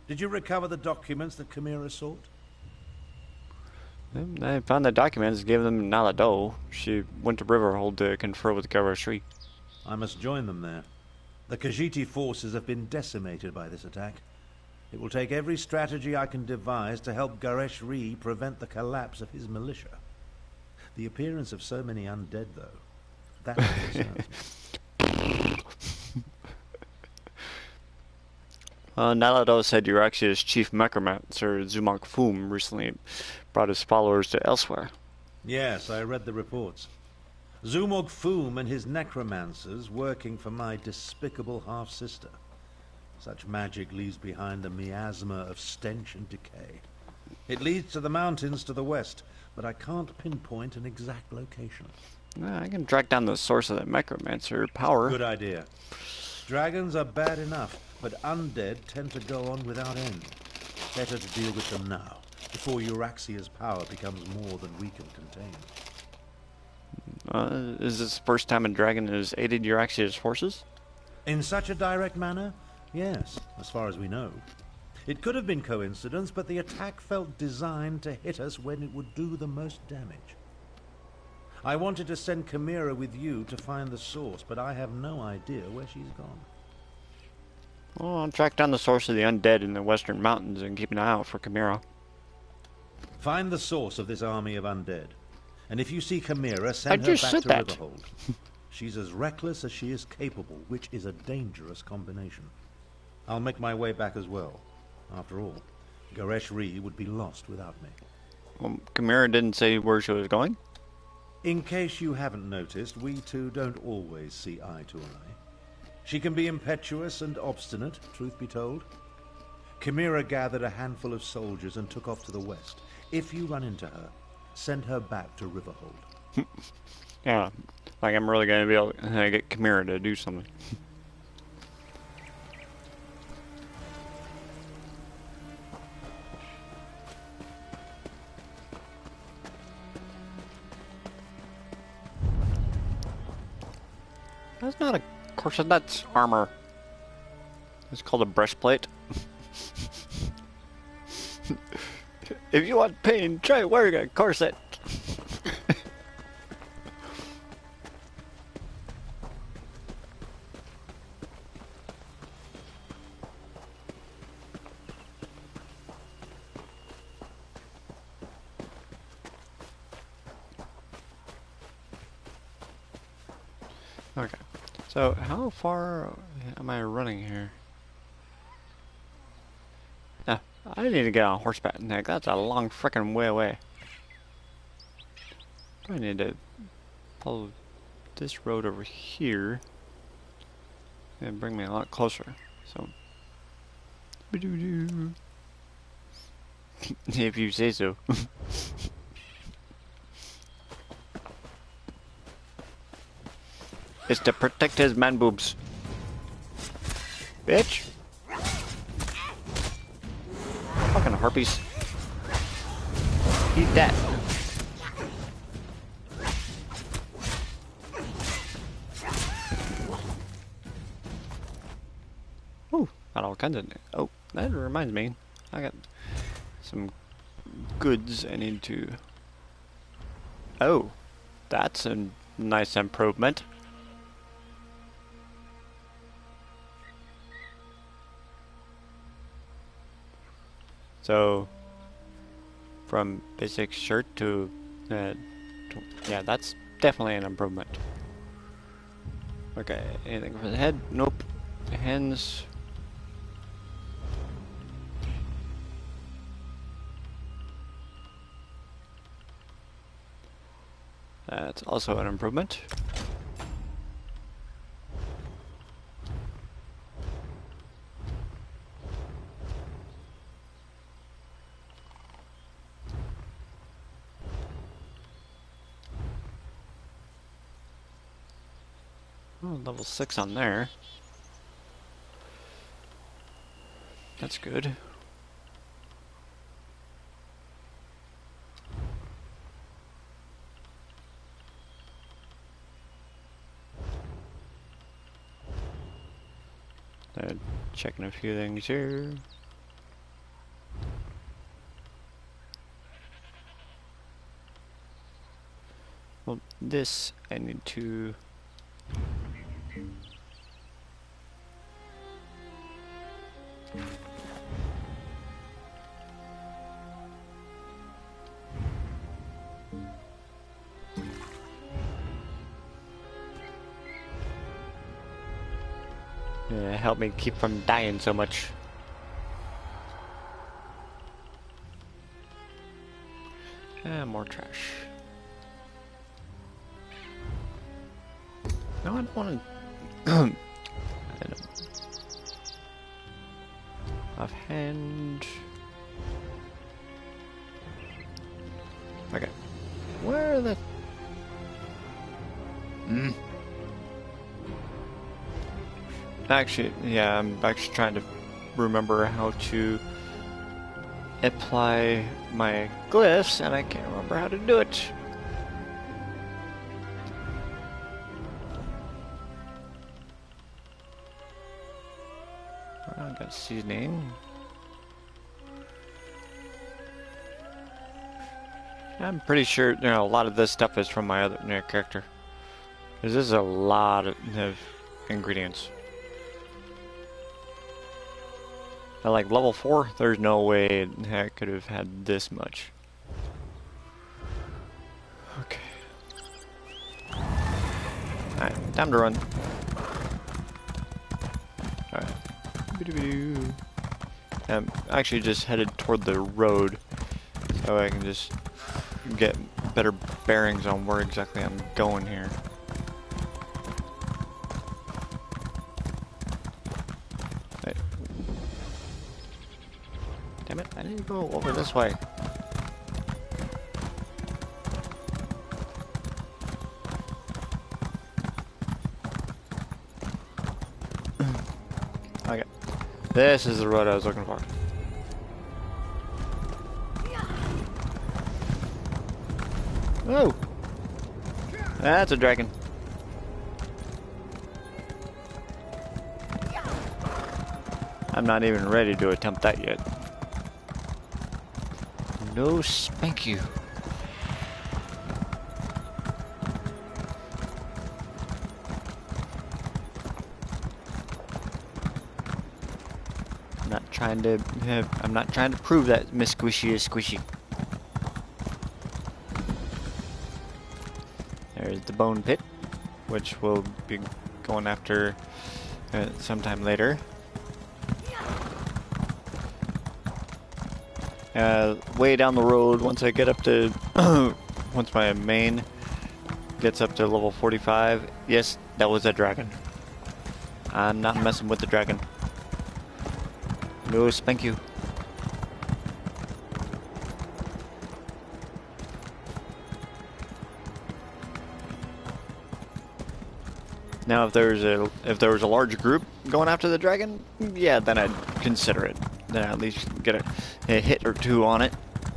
Did you recover the documents that Chimera sought? I found the documents, gave them Nalado. She went to Riverhold to confer with Garashwi. I must join them there. The Khajiiti forces have been decimated by this attack. It will take every strategy I can devise to help Garashwi prevent the collapse of his militia. The appearance of so many undead, though, that concerns me. Nalado said Euraxia's chief necromancer, Zumag Fum, recently brought his followers to elsewhere. Yes, I read the reports. Zumog Foom and his necromancers working for my despicable half-sister. Such magic leaves behind a miasma of stench and decay. It leads to the mountains to the west, but I can't pinpoint an exact location. I can track down the source of the necromancer power. Good idea. Dragons are bad enough, but undead tend to go on without end. Better to deal with them now, before Euraxia's power becomes more than we can contain. Is this the first time a dragon has aided Euraxia's forces? In such a direct manner? Yes, as far as we know. It could have been coincidence, but the attack felt designed to hit us when it would do the most damage. I wanted to send Chimera with you to find the source, but I have no idea where she's gone. Well, I'll track down the source of the undead in the western mountains and keep an eye out for Chimera. Find the source of this army of undead. And if you see Chimera, send her back to Riverhold. She's as reckless as she is capable, which is a dangerous combination. I'll make my way back as well. After all, Goresh Ree would be lost without me. Well, Chimera didn't say where she was going? In case you haven't noticed, we two don't always see eye to eye. She can be impetuous and obstinate, truth be told. Chimera gathered a handful of soldiers and took off to the west. If you run into her, send her back to Riverhold. Yeah, like I'm really going to be able to get Chimera to do something. That's not a corset, that's armor. It's called a breastplate. If you want pain, try wearing a corset. Okay, so how far am I running here? No, I need to get on horseback. Nick, that's a long frickin' way away. I need to follow this road over here and bring me a lot closer. So, if you say so. It's to protect his man boobs. Bitch! Fucking harpies. Eat that. Ooh, got all kinds of... Oh, that reminds me. I got some goods I need to... Oh, that's a nice improvement. So, from basic shirt to yeah, that's definitely an improvement. Okay, anything for the head? Nope. Hands. That's also an improvement. Oh, level 6 on there. That's good. Checking a few things here. Well, this I need to... Yeah, help me keep from dying so much. And more trash. No, I don't want to. Offhand. Okay. Where are the... Actually, yeah, I'm actually trying to remember how to apply my glyphs, and I can't remember how to do it. I got seasoning. I'm pretty sure, a lot of this stuff is from my other character. Because this is a lot of ingredients. At like level 4, there's no way I could have had this much. Okay. Alright, time to run. Alright. I'm actually just headed toward the road so I can just get better bearings on where exactly I'm going here. Wait. Damn it, I need to go over this way. Okay. This is the road I was looking for. Oh! That's a dragon. I'm not even ready to attempt that yet. No spank you. I'm not trying to prove that Miss Squishy is squishy. There's the bone pit, which we'll be going after sometime later. Way down the road, once I get up to, once my main gets up to level 45, yes, that was a dragon. I'm not messing with the dragon. No, spank you. Now, if there was a large group going after the dragon, yeah, then I'd consider it. Then I'd at least get a hit or two on it,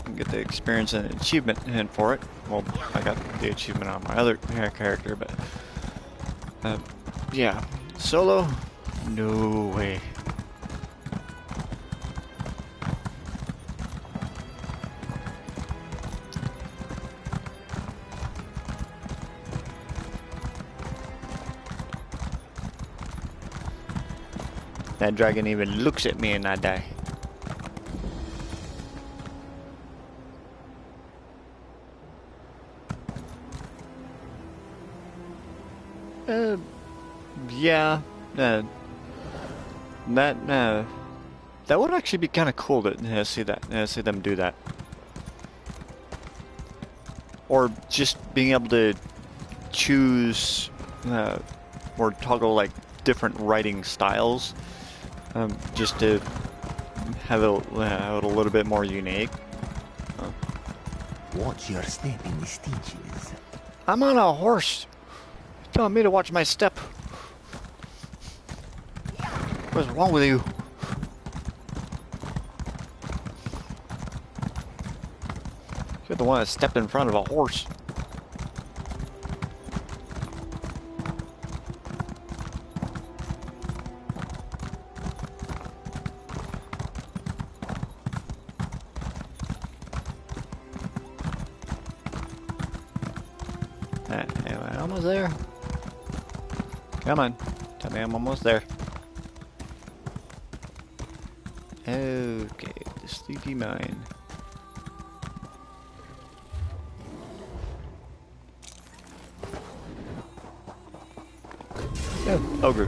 and get the experience and achievement in for it. Well, I got the achievement on my other character, but yeah, solo, no way. That dragon even looks at me and I die. Yeah. That would actually be kind of cool to see that, see them do that. Or just being able to choose or toggle like different writing styles. Just to have it a little bit more unique. Watch your step in the stitches. I'm on a horse. You're telling me to watch my step. What's wrong with you? You're the one that stepped in front of a horse. Almost there. Come on. Tell me I'm almost there. Okay, the sleepy mine. Oh, ogre.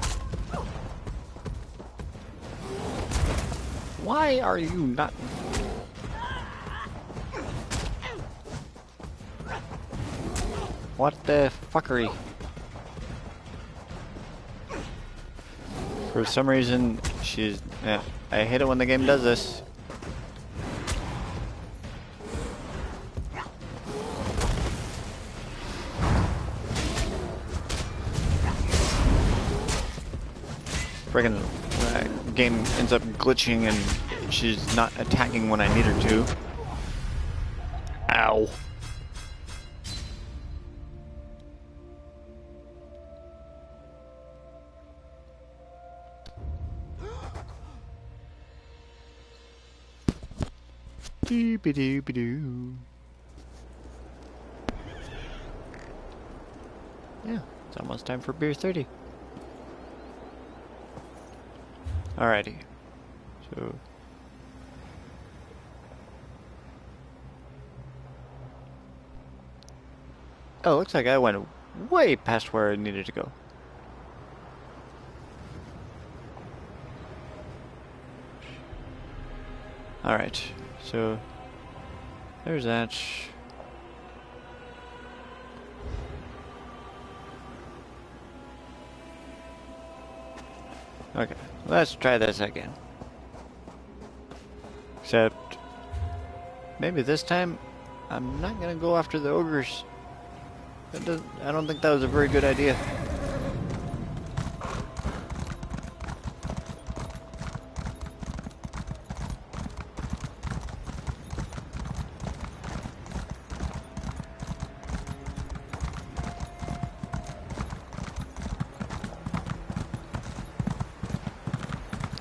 Why are you not... What the fuckery? For some reason, she's... Yeah, I hate it when the game does this. Friggin' game ends up glitching and she's not attacking when I need her to. Ow. Doo-ba-doo-ba-doo. Yeah, it's almost time for beer 30. Alrighty. So oh, looks like I went way past where I needed to go. Alright, so there's that. Okay, let's try this again. Except, maybe this time, I'm not gonna go after the ogres. I don't think that was a very good idea.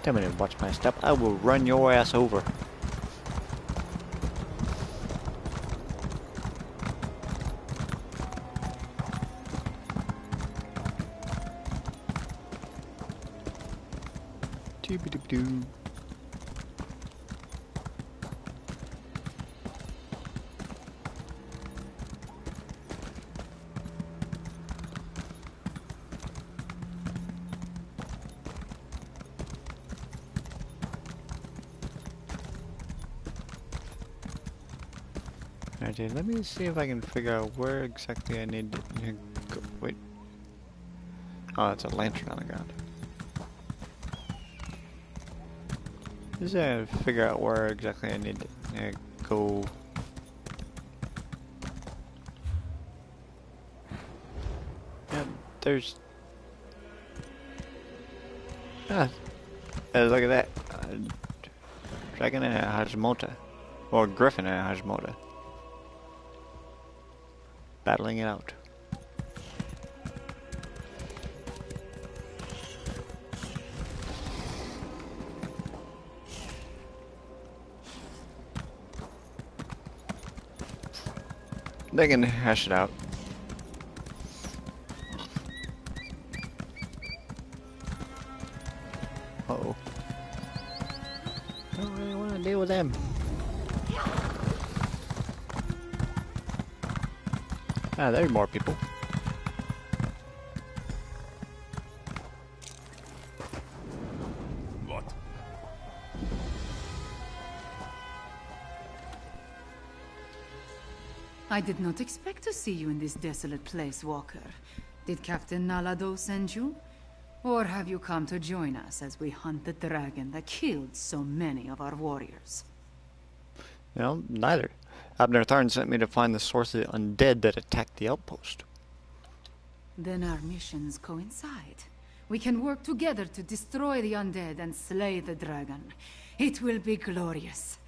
Tell me to watch my step. I will run your ass over. Doo-ba-doo-ba-doo. Alright, let me see if I can figure out where exactly I need to go. Wait. Oh, it's a lantern on the ground. Just figure out where exactly I need to go. Yeah, there's... Ah, look at that. Dragon and a Hajimota. Or Griffin and a Hajimota. Battling it out. They can hash it out. Uh-oh. I don't really want to deal with them. Ah, there's more people. What? I did not expect to see you in this desolate place, Walker. Did Captain Nalado send you? Or have you come to join us as we hunt the dragon that killed so many of our warriors? No, neither. Abner Tharn sent me to find the source of the undead that attacked the outpost. Then our missions coincide. We can work together to destroy the undead and slay the dragon. It will be glorious.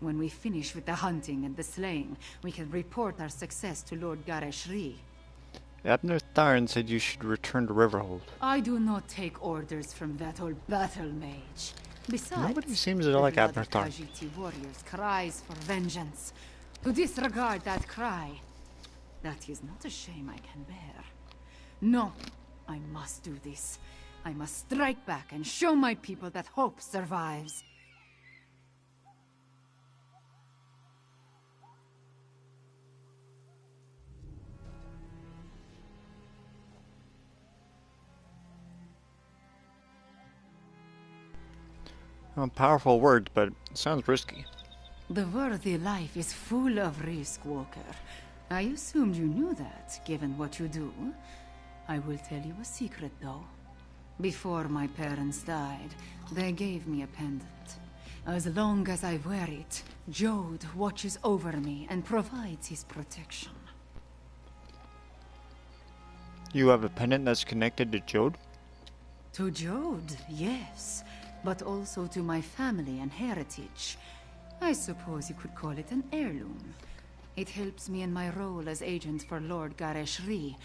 When we finish with the hunting and the slaying, we can report our success to Lord Gareshri. Abner Tharn said you should return to Riverhold. I do not take orders from that old battle mage. Besides, nobody seems to like Abner Tharn. Khajiit warriors cries for vengeance. To disregard that cry, that is not a shame I can bear. No, I must do this. I must strike back and show my people that hope survives. Well, powerful words, but it sounds risky. The worthy life is full of risk, Walker. I assumed you knew that, given what you do. I will tell you a secret, though. Before my parents died, they gave me a pendant. As long as I wear it, Jode watches over me and provides his protection. You have a pendant that's connected to Jode? To Jode, yes. But also to my family and heritage. I suppose you could call it an heirloom. It helps me in my role as agent for Lord Gareshri,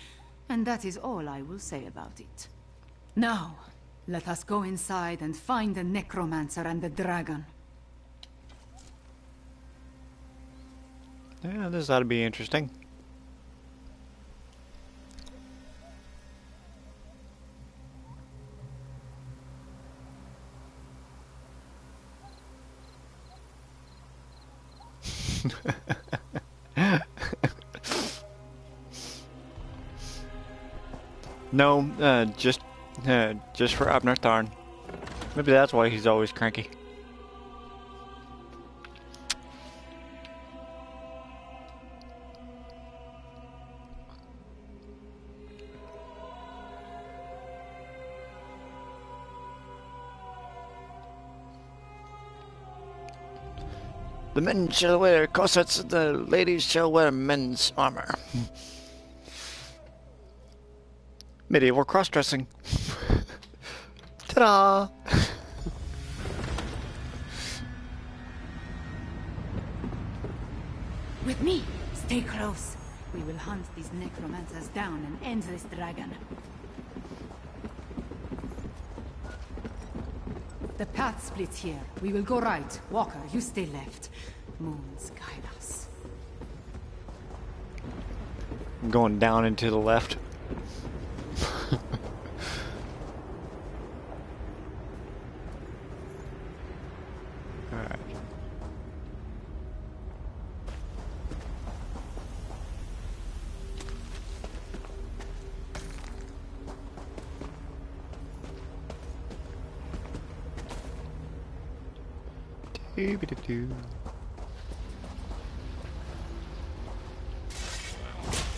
and that is all I will say about it. Now, let us go inside and find the necromancer and the dragon. Yeah, this ought to be interesting. No, just for Abner Thorn. Maybe that's why he's always cranky. The men shall wear corsets, the ladies shall wear men's armor. Medieval cross-dressing. Ta-da! With me! Stay close. We will hunt these necromancers down and end this dragon. The path splits here. We will go right. Walker, you stay left. Moons guide us. I'm going down and to the left. Alright.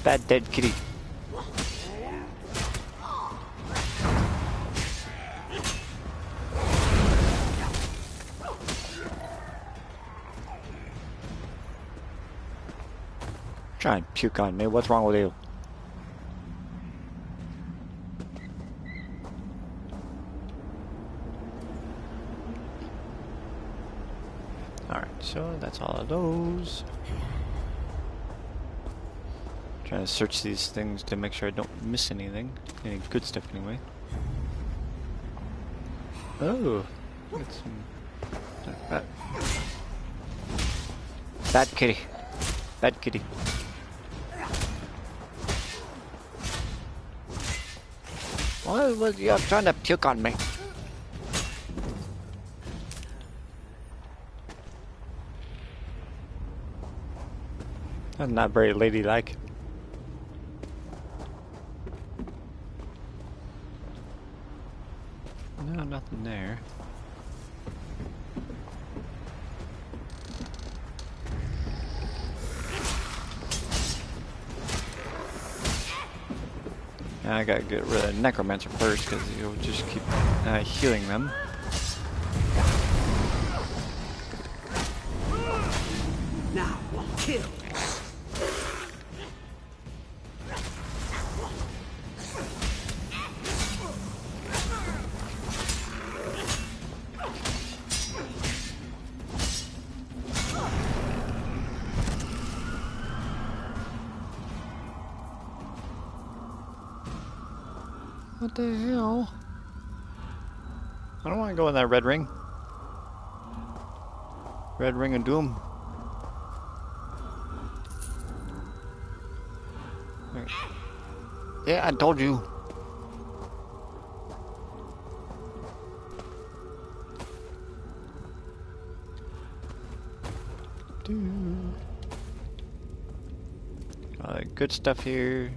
Bad dead kitty. Try and puke on me. What's wrong with you? Alright, so that's all of those. Trying to search these things to make sure I don't miss anything. Any good stuff anyway. Oh, get some. Bad kitty. Bad kitty. Why was you trying to puke on me? That's not very ladylike. No, nothing there. I gotta get rid of Necromancer first because you'll just keep healing them. Now, kill! What the hell? I don't want to go in that red ring. Red ring of doom. Yeah, I told you. Good stuff here.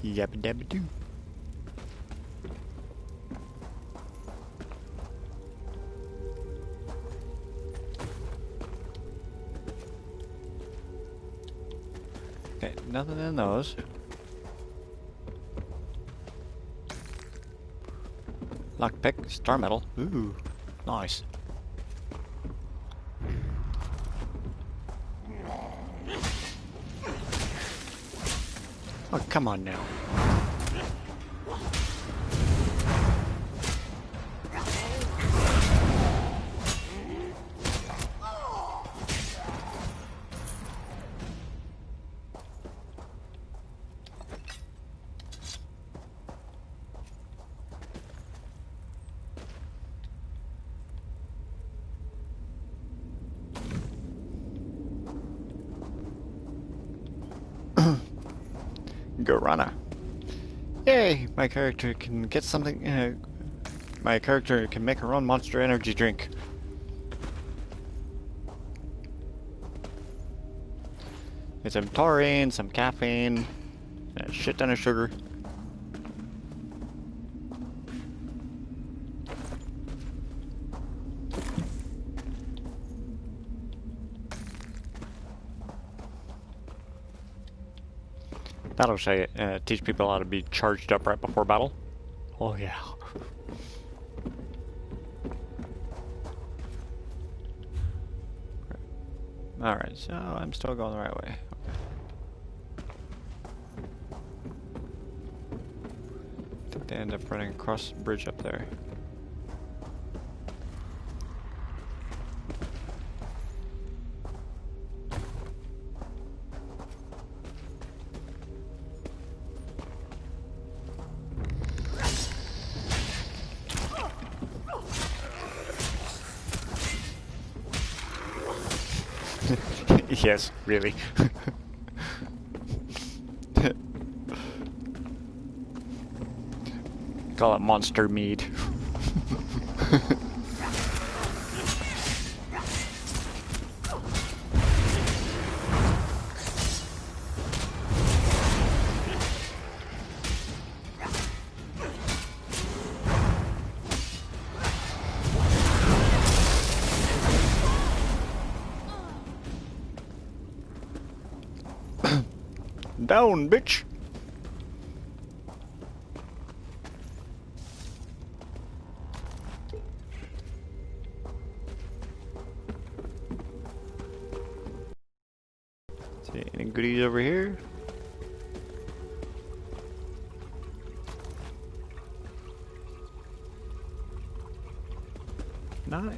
Yabba dabba doo. Okay, nothing in those. Lockpick, star metal. Ooh, nice. Oh, come on now. Guarana. Yay! My character can get something. My character can make her own monster energy drink. It's some taurine, some caffeine, and a shit ton of sugar. That'll say teach people how to be charged up right before battle. Oh yeah. Alright, so I'm still going the right way. I think they end up running across the bridge up there. Yes, really. Call it monster mead. Down, bitch! See any goodies over here? Not.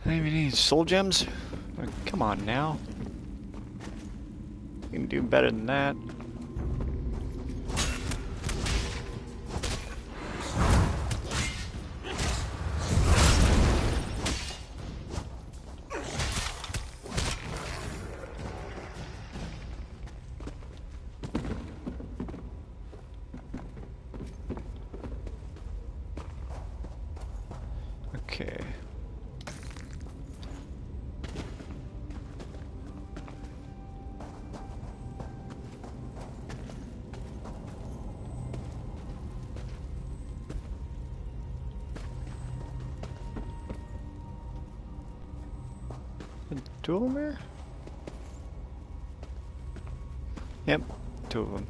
Don't even need soul gems? Oh, come on now. You can do better than that. Okay. Two of them here? Yep, two of them.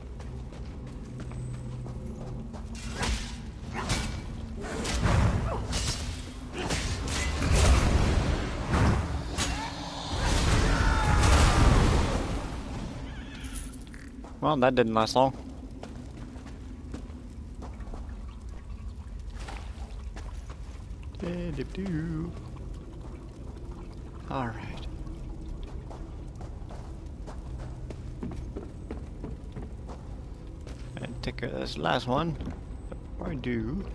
Well, that didn't last long. Alright. And take care of this last one. Before I do,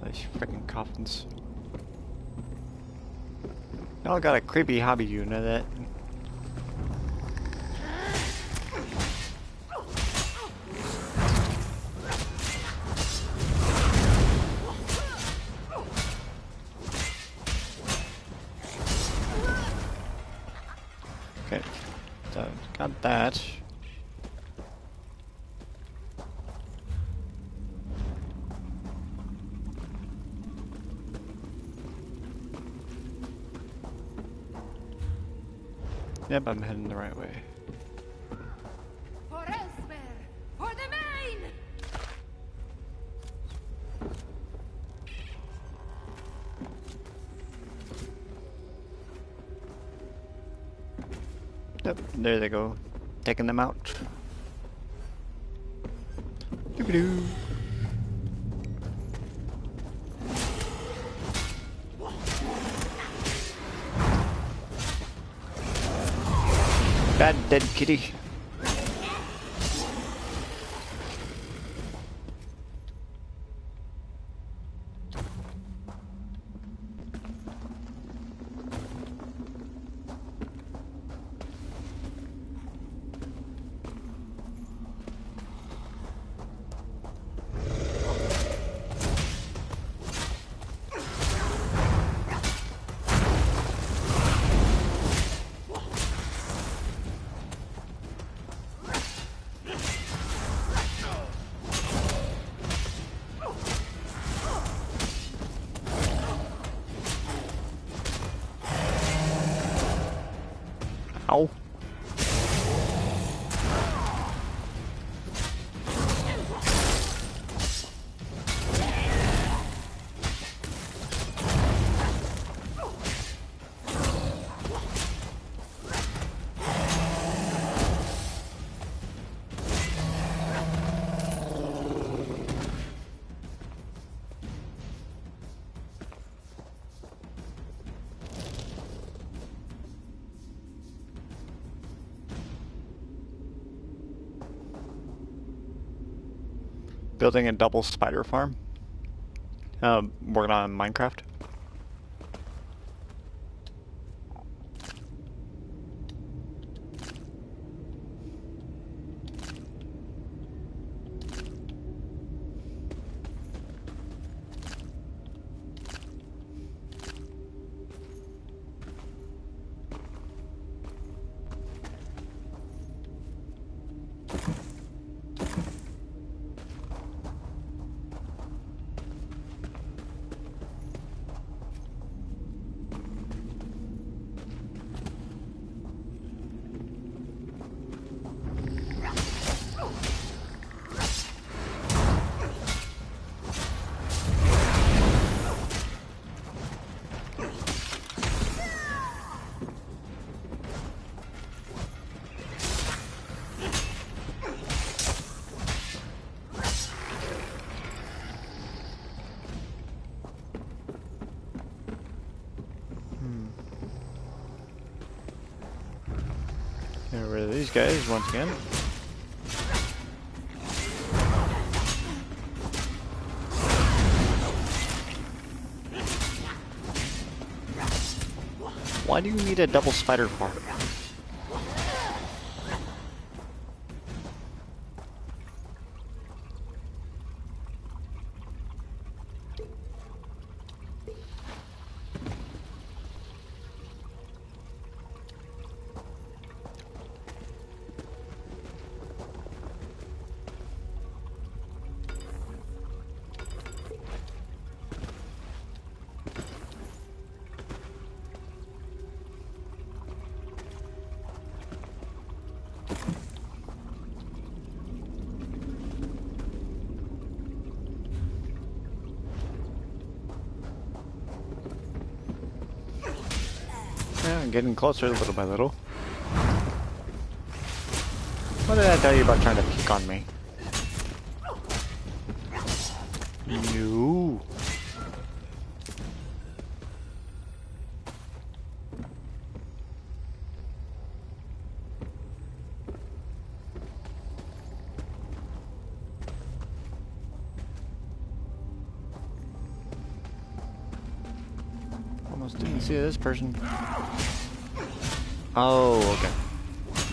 these freaking coffins. Y'all got a creepy hobby, you know that? Okay, so got that. Yep, I'm heading the right way. For elsewhere! For the main! Yep, there they go. Taking them out. Doo-ba-doo. Bad dead kitty. Ow. Building a double spider farm. Working on Minecraft. Get rid of these guys once again. Why do you need a double spider farm? Yeah, I'm getting closer little by little. What did I tell you about trying to peek on me? No. Almost didn't see this person. Oh, okay.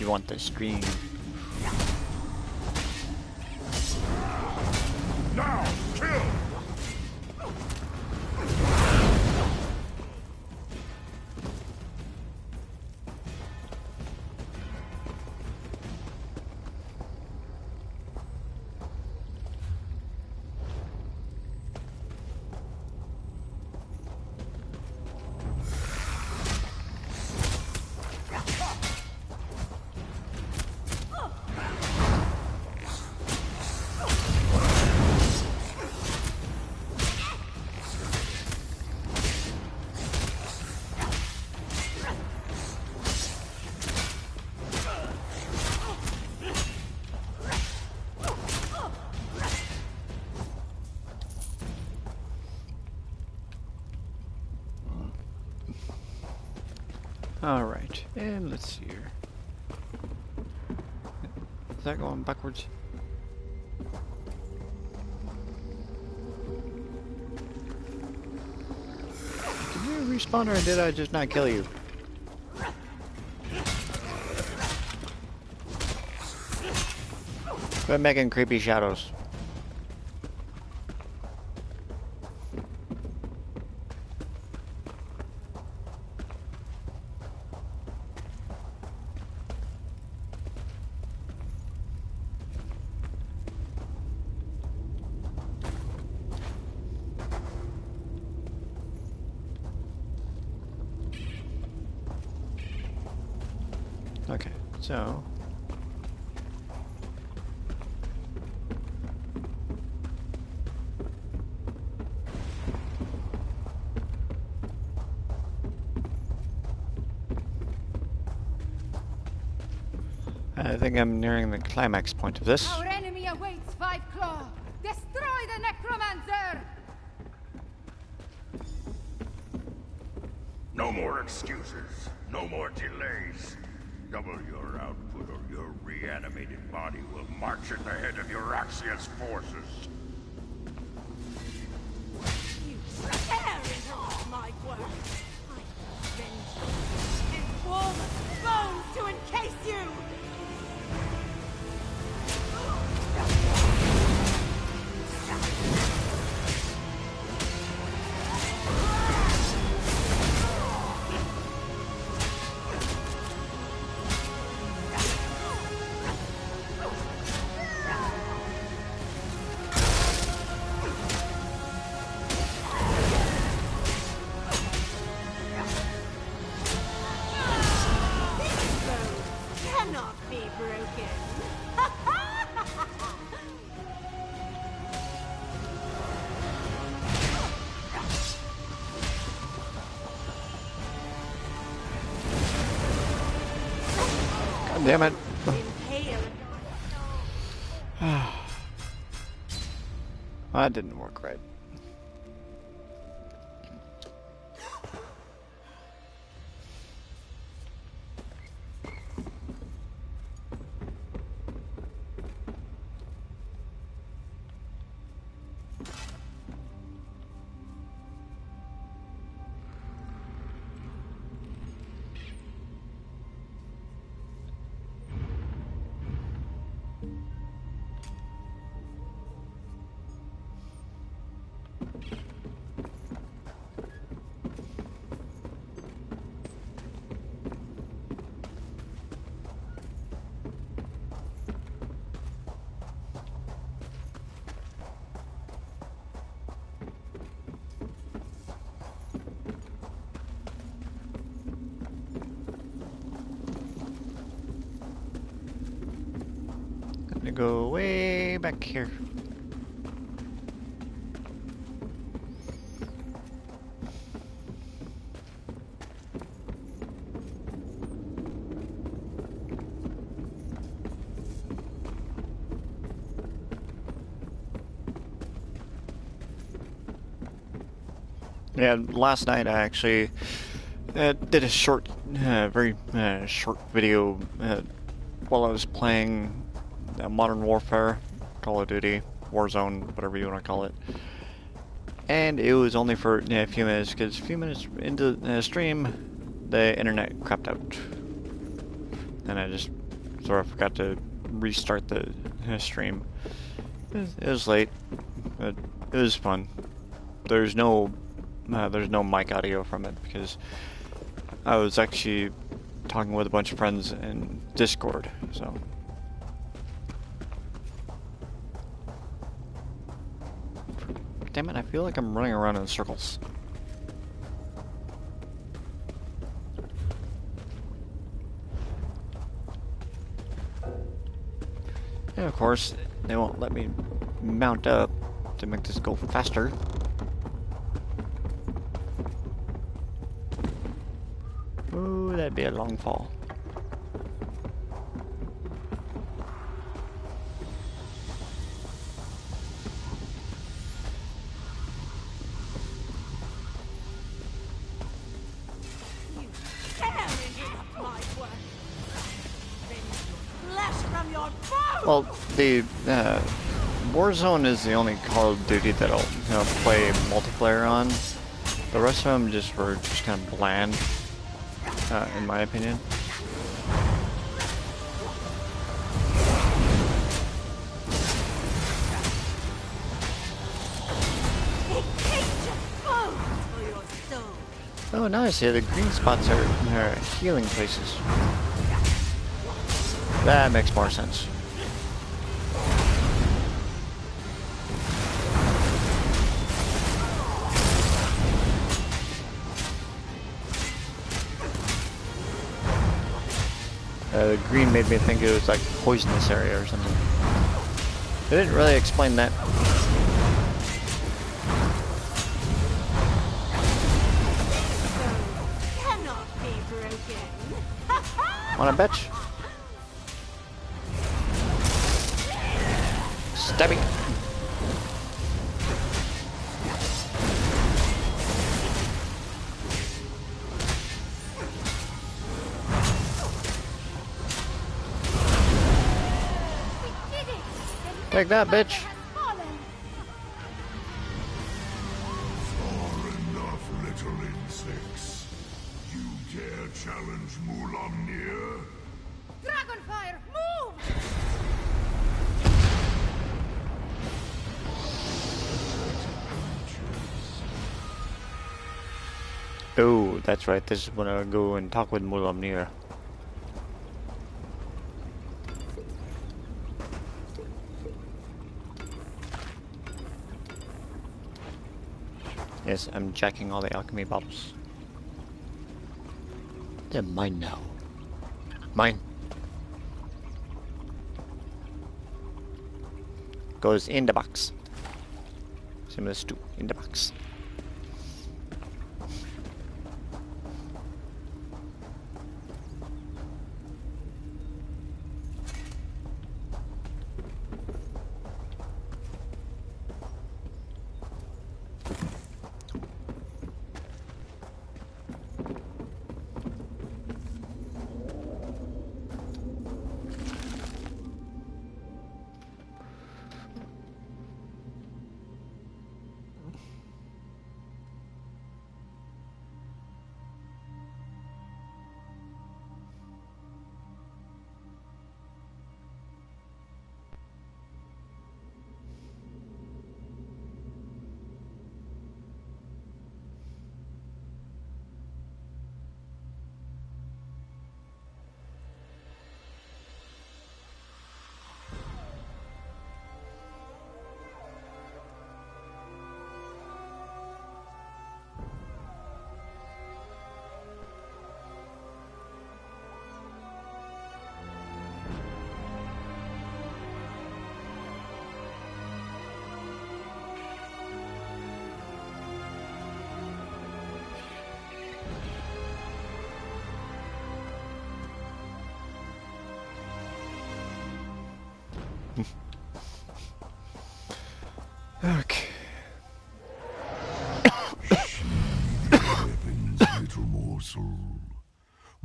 You want the stream. Now, kill! Alright, and let's see here. Is that going backwards? Did you respawn or did I just not kill you? Quit making creepy shadows. Okay, so I think I'm nearing the climax point of this. Our enemy awaits, Five Claw. Destroy the necromancer. No more excuses. No more delays. Double your output or your reanimated body will march at the head of Euraxia's forces. You tearing off my work. I avenge you and warm bones to encase you. Damn it. That didn't work right. Gonna go way back here. Yeah, last night I actually did a short, very short video while I was playing Modern Warfare, Call of Duty, Warzone, whatever you want to call it. And it was only for a few minutes, because a few minutes into the stream, the internet crapped out. And I just sort of forgot to restart the stream. It was late, but it was fun. There's no mic audio from it, because I was actually talking with a bunch of friends in Discord, so... Damn it, I feel like I'm running around in circles. And of course, they won't let me mount up to make this go faster. Ooh, that'd be a long fall. Well, the Warzone is the only Call of Duty that I'll play multiplayer on. The rest of them just were just kind of bland, in my opinion. Oh, now I see the green spots are healing places. That makes more sense. The green made me think it was like a poisonous area or something. They didn't really explain that. Wanna bitch? Stabby. Take that, bitch. Far enough, little insects. You dare challenge Mulamnir? Dragonfire, move! Oh, that's right. This is when I go and talk with Mulamnir. Yes, I'm jacking all the alchemy bottles. They're mine now. Mine. Goes in the box. Same as two in the box. Okay. Weapons, little morsel.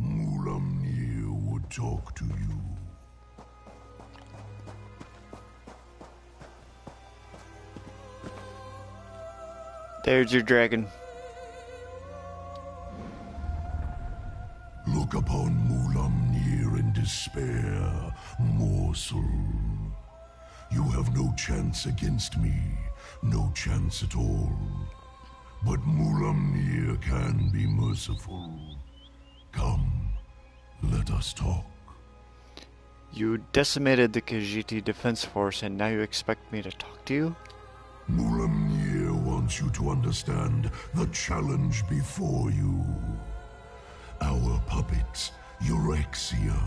Mulamnir would talk to you. There's your dragon. Look upon Mulamnir in despair, morsel. You have no chance against me, no chance at all. But Mulamnir can be merciful. Come, let us talk. You decimated the Khajiit Defense Force and now you expect me to talk to you? Mulamnir wants you to understand the challenge before you. Our puppet, Euraxia,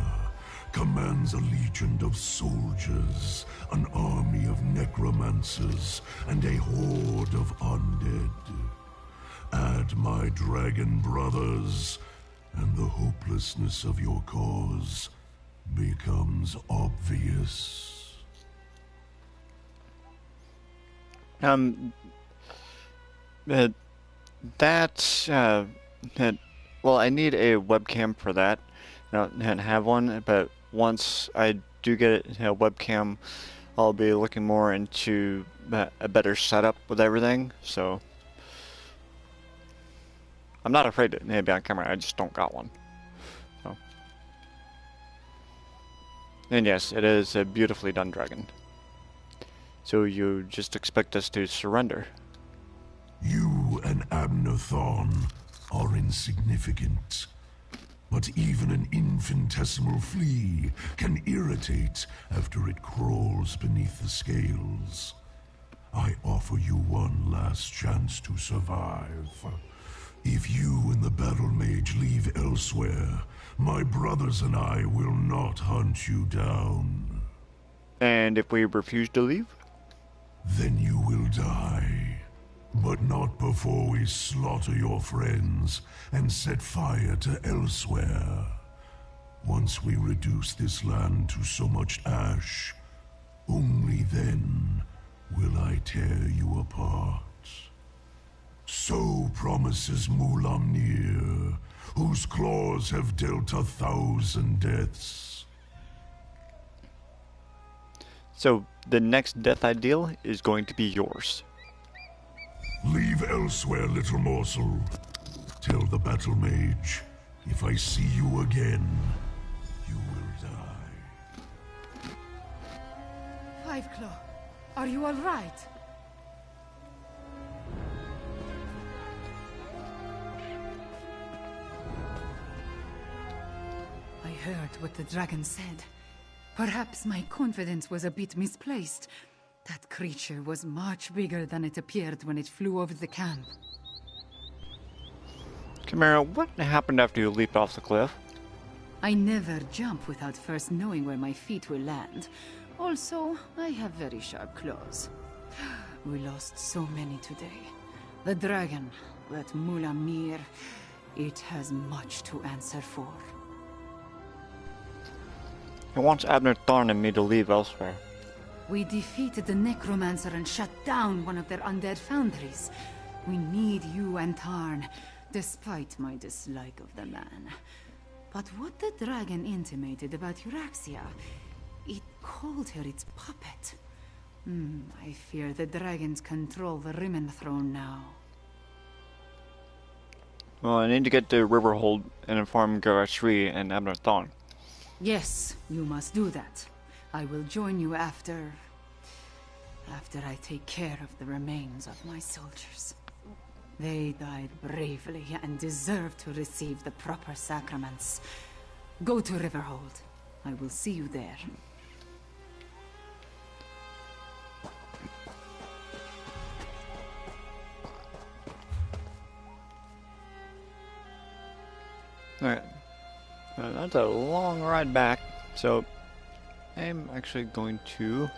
commands a legion of soldiers, an army of necromancers, and a horde of undead. Add my dragon brothers, and the hopelessness of your cause becomes obvious. Well, I need a webcam for that. I don't have one, but once I do get a webcam, I'll be looking more into a better setup with everything. So I'm not afraid to be on camera. I just don't got one. So. And yes, it is a beautifully done dragon. So you just expect us to surrender. You and Abner Thorn are insignificant. But even an infinitesimal flea can irritate after it crawls beneath the scales. I offer you one last chance to survive. If you and the battle mage leave elsewhere, my brothers and I will not hunt you down. And if we refuse to leave? Then you will die. But not before we slaughter your friends and set fire to elsewhere. Once we reduce this land to so much ash, only then will I tear you apart. So promises Mulamnir, whose claws have dealt 1,000 deaths. So the next death I deal is going to be yours. Leave elsewhere, little morsel. Tell the battle mage, if I see you again, you will die. Five Claw, are you all right? I heard what the dragon said. Perhaps my confidence was a bit misplaced. That creature was much bigger than it appeared when it flew over the camp. Chimera, what happened after you leaped off the cliff? I never jump without first knowing where my feet will land. Also, I have very sharp claws. We lost so many today. The dragon, that Mulamnir, it has much to answer for. It wants Abner Thorn and me to leave elsewhere. We defeated the necromancer and shut down one of their undead foundries. We need you and Tarn, despite my dislike of the man. But what the dragon intimated about Euraxia, it called her its puppet. I fear the dragons control the Rimmen throne now. Well, I need to get to Riverhold and inform Garashri and Abner Thorn. Yes, you must do that. I will join you after I take care of the remains of my soldiers. They died bravely and deserve to receive the proper sacraments. Go to Riverhold. I will see you there. Alright. That's a long ride back, so I'm actually going to...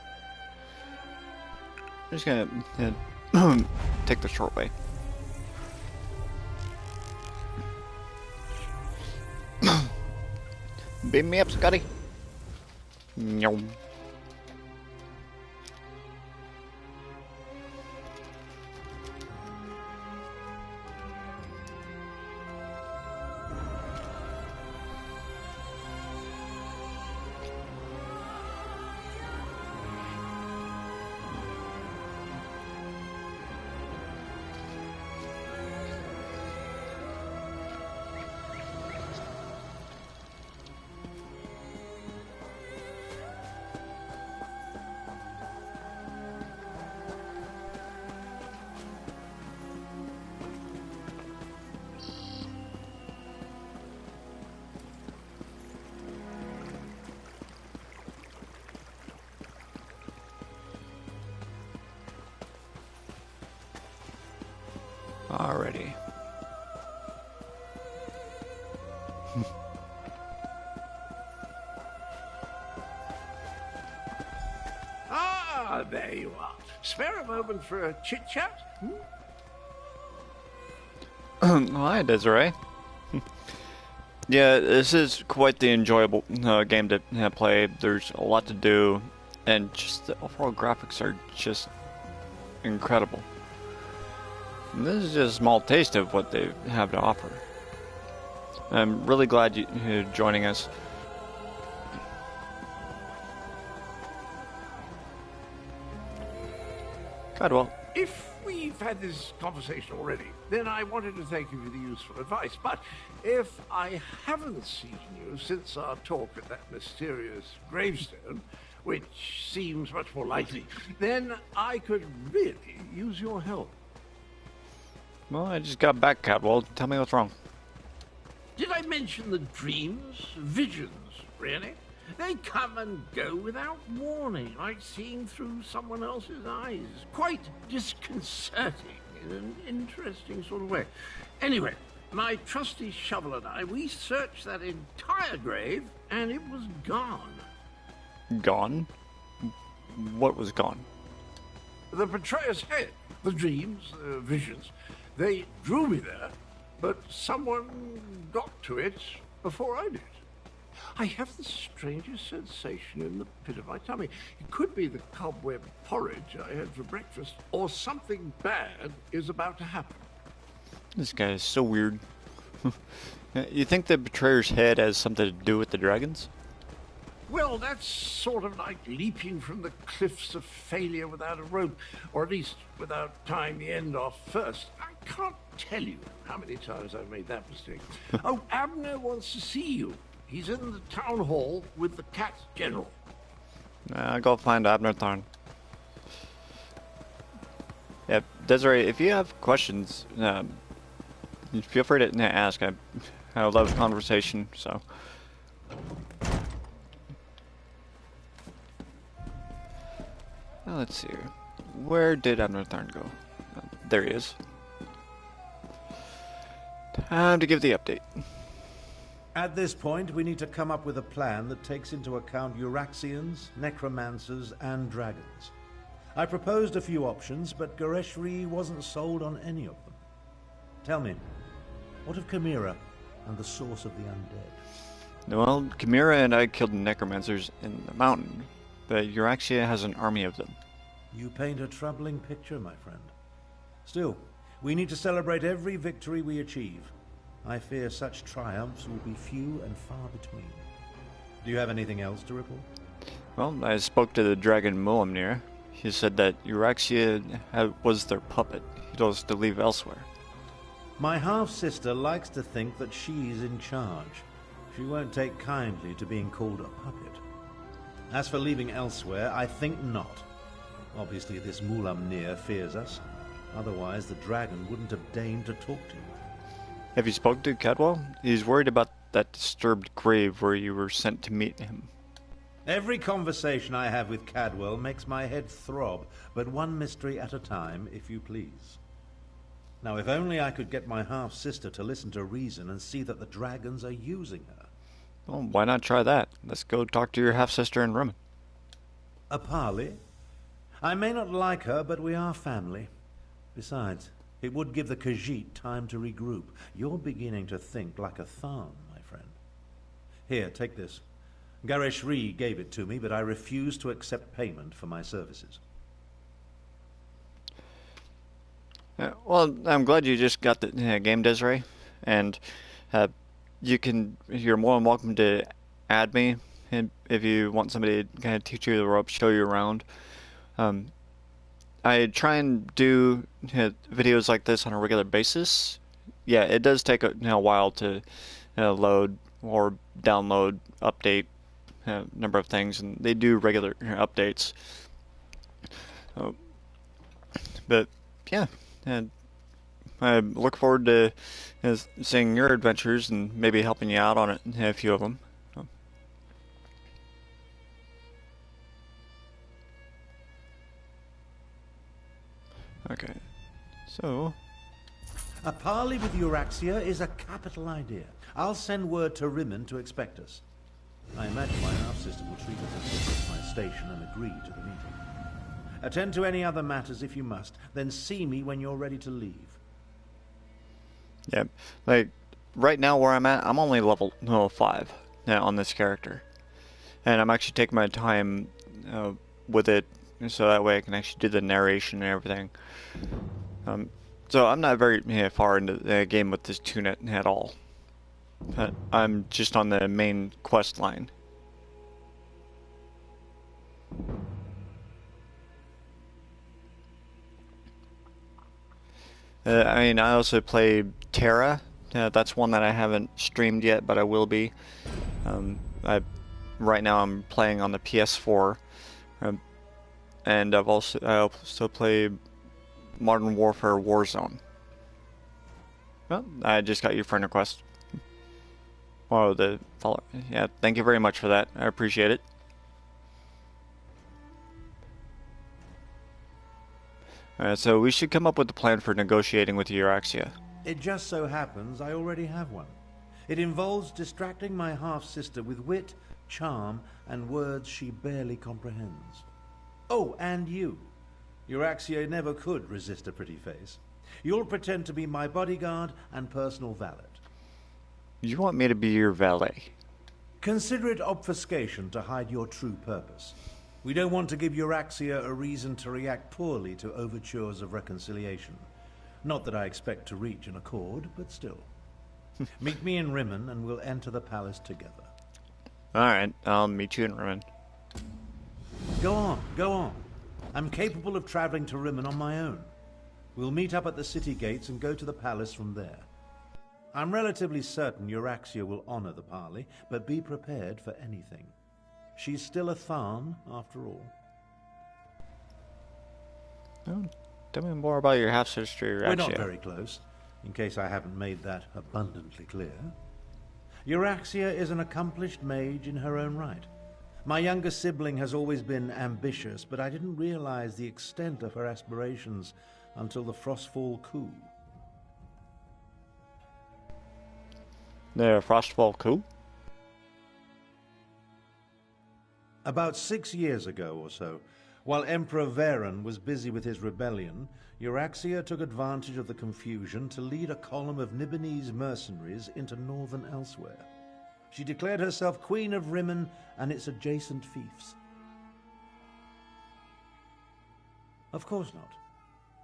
I'm just gonna take the short way. Beam me up, Scotty. Nyom. Alrighty. Ah, there you are. Spare a moment for a chit-chat? Hi, Desiree. Yeah, this is quite the enjoyable game to play. There's a lot to do, and just the overall graphics are just incredible. And this is just a small taste of what they have to offer. I'm really glad you're joining us. Caldwell. If we've had this conversation already, then I wanted to thank you for the useful advice. But if I haven't seen you since our talk at that mysterious gravestone, which seems much more likely, then I could really use your help. Well, I just got back, Caldwell. Tell me what's wrong. Did I mention the dreams? Visions, really? They come and go without warning, like seeing through someone else's eyes. Quite disconcerting in an interesting sort of way. Anyway, my trusty shovel and I, we searched that entire grave, and it was gone. Gone? What was gone? The betrayer's head, the dreams, the visions, they drew me there, but someone got to it before I did. I have the strangest sensation in the pit of my tummy. It could be the cobweb porridge I had for breakfast, or something bad is about to happen. This guy is so weird. You think the betrayer's head has something to do with the dragons? Well, that's sort of like leaping from the cliffs of failure without a rope, or at least without tying the end off first. I can't tell you how many times I've made that mistake. Oh, Abner wants to see you. He's in the town hall with the cat general. I'll go find Abner Thorn. Yeah, Desiree, if you have questions, feel free to ask. I love conversation, so. Now let's see here. Where did Abner Thorn go? There he is. Time to give the update. At this point, we need to come up with a plan that takes into account Euraxians, necromancers, and dragons. I proposed a few options, but Gareshri wasn't sold on any of them. Tell me, what of Chimera and the source of the undead? Well, Chimera and I killed necromancers in the mountain, but Euraxia has an army of them. You paint a troubling picture, my friend. Still, we need to celebrate every victory we achieve. I fear such triumphs will be few and far between. Do you have anything else to report? Well, I spoke to the dragon Moamnir. He said that Euraxia was their puppet. He told us to leave elsewhere. My half-sister likes to think that she's in charge. She won't take kindly to being called a puppet. As for leaving elsewhere, I think not. Obviously, this Moamnir fears us. Otherwise, the dragon wouldn't have deigned to talk to you. Have you spoken to Caldwell? He's worried about that disturbed grave where you were sent to meet him. Every conversation I have with Caldwell makes my head throb, but one mystery at a time, if you please. Now, if only I could get my half-sister to listen to reason and see that the dragons are using her. Well, why not try that? Let's go talk to your half-sister in Roman. A parley? I may not like her, but we are family. Besides, it would give the Khajiit time to regroup. You're beginning to think like a Tharn, my friend. Here, take this. Gareshri gave it to me, but I refuse to accept payment for my services. Well, I'm glad you just got the game, Desiree. And you're more than welcome to add me if you want somebody to kind of teach you the ropes, show you around. I try and do videos like this on a regular basis. Yeah, it does take a while to load or download, update a number of things, and they do regular updates. But yeah, and I look forward to seeing your adventures and maybe helping you out on it, a few of them. Okay, so... A parley with Euraxia is a capital idea. I'll send word to Rimmon to expect us. I imagine my half-sister will treat us as if at my station and agree to the meeting. Attend to any other matters if you must, then see me when you're ready to leave. Yeah, like, right now where I'm at, I'm only level 5 on this character. And I'm actually taking my time with it, so that way I can actually do the narration and everything. So I'm not very far into the game with this tune at all. But I'm just on the main quest line. I mean, I also play Terra. That's one that I haven't streamed yet, but I will be. Right now I'm playing on the PS4, and I also play Modern Warfare Warzone. Well, I just got your friend request. Oh, the follow. Yeah, thank you very much for that. I appreciate it. Alright, so we should come up with a plan for negotiating with Euraxia. It just so happens I already have one. It involves distracting my half-sister with wit, charm, and words she barely comprehends. Oh, and you. Euraxia never could resist a pretty face. You'll pretend to be my bodyguard and personal valet. You want me to be your valet? Consider it obfuscation to hide your true purpose. We don't want to give Euraxia a reason to react poorly to overtures of reconciliation. Not that I expect to reach an accord, but still. Meet me in Rimmon and we'll enter the palace together. Alright, I'll meet you in Rimmon. Go on, go on. I'm capable of traveling to Rimmon on my own. We'll meet up at the city gates and go to the palace from there. I'm relatively certain Euraxia will honor the parley, but be prepared for anything. She's still a Thorn, after all. Oh, tell me more about your half-sister, Euraxia. We're not very close, in case I haven't made that abundantly clear. Euraxia is an accomplished mage in her own right. My younger sibling has always been ambitious, but I didn't realize the extent of her aspirations until the Frostfall coup. The Frostfall coup? About 6 years ago or so, while Emperor Varen was busy with his rebellion, Euraxia took advantage of the confusion to lead a column of Nibonese mercenaries into northern Elsewhere. She declared herself Queen of Rimmon and its adjacent fiefs. Of course not.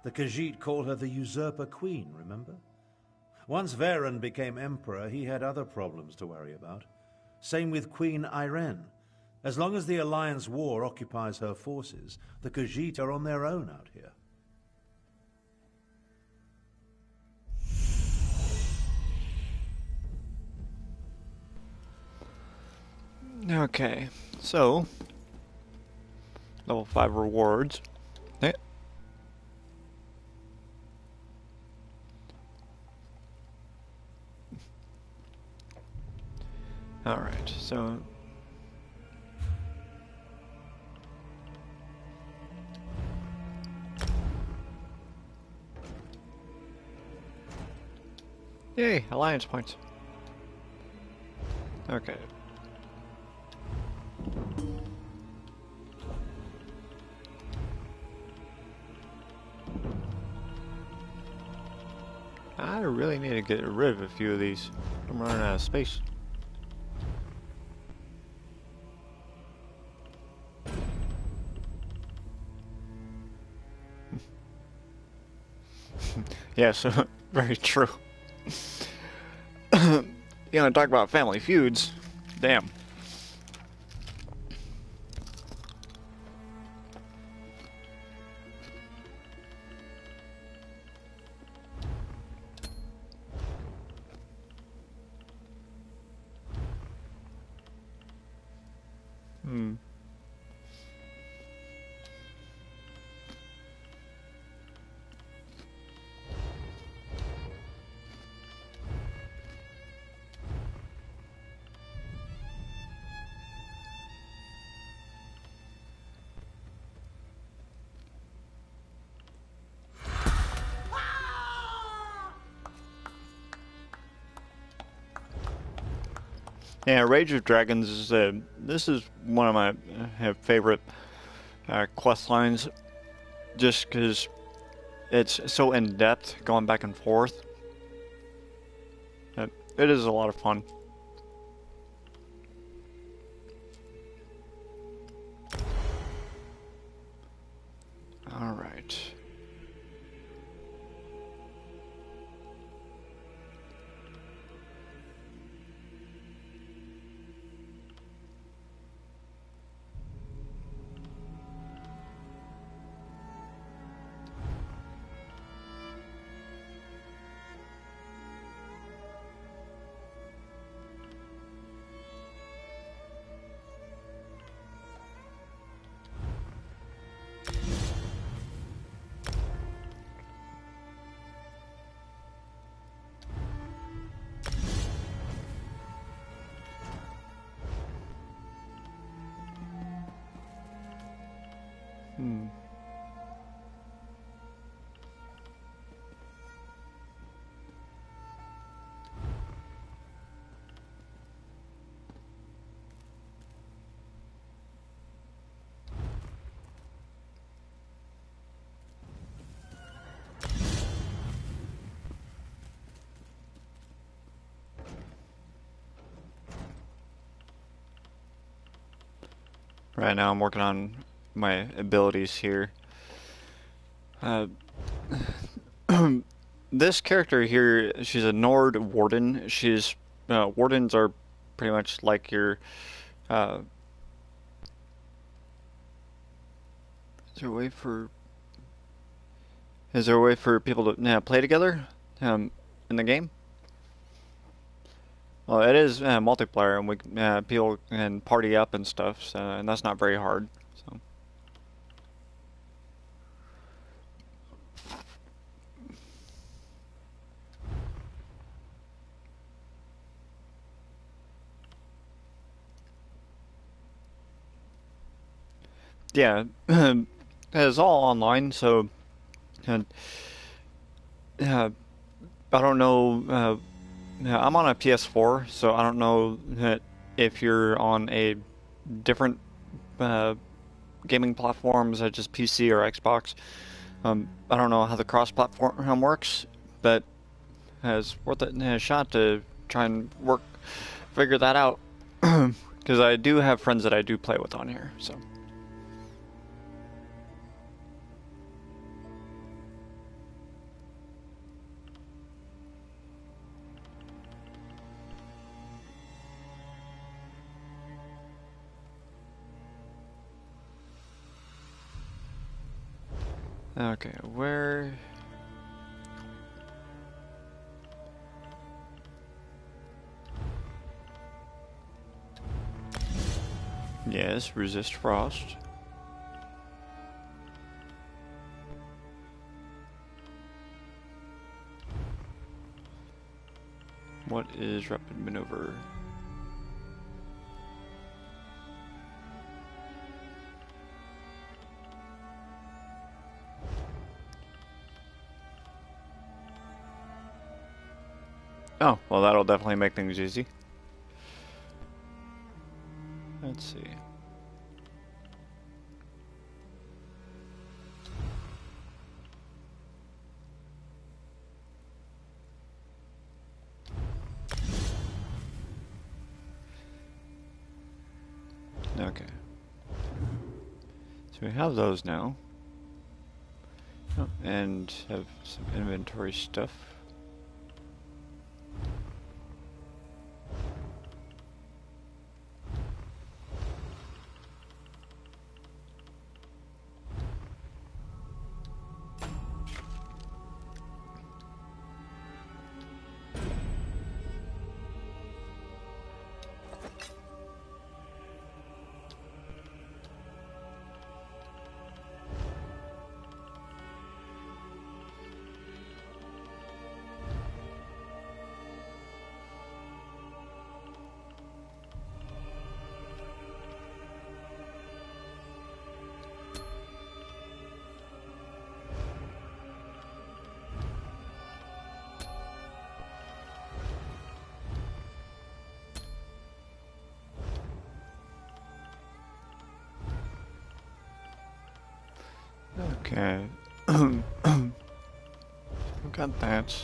The Khajiit called her the UsurperQueen, remember? Once Varen became emperor, he had other problems to worry about. Same with Queen Irene. As long as the Alliance War occupies her forces, the Khajiit are on their own out here. Okay, so level 5 rewards. Okay. Alright, so yay, alliance points. Okay. I really need to get rid of a few of these. I'm running out of space. Yeah, so very true. You know, talk about family feuds. Damn. Yeah, Rage of Dragons is this is one of my favorite quest lines, just because it's so in depth, going back and forth. It is a lot of fun. All right. right now. I'm working on my abilities here. This character here, she's a Nord Warden. She's Wardens are pretty much like your. Is there a way for? Is there a way for people to play together in the game? Well, it is multiplayer, and we people can party up and stuff, so, and that's not very hard. So. Yeah, it's all online, so I don't know. I'm on a PS4, so I don't know if you're on a different gaming platforms, such as PC or Xbox. I don't know how the cross-platform works, but it's worth a shot to try and figure that out, because I do have friends that I do play with on here, so. Okay, where... Yes, resist frost. What is rapid maneuver? Oh, well, that'll definitely make things easy. Let's see. Okay. So we have those now. Oh, and have some inventory stuff. Okay. Got that.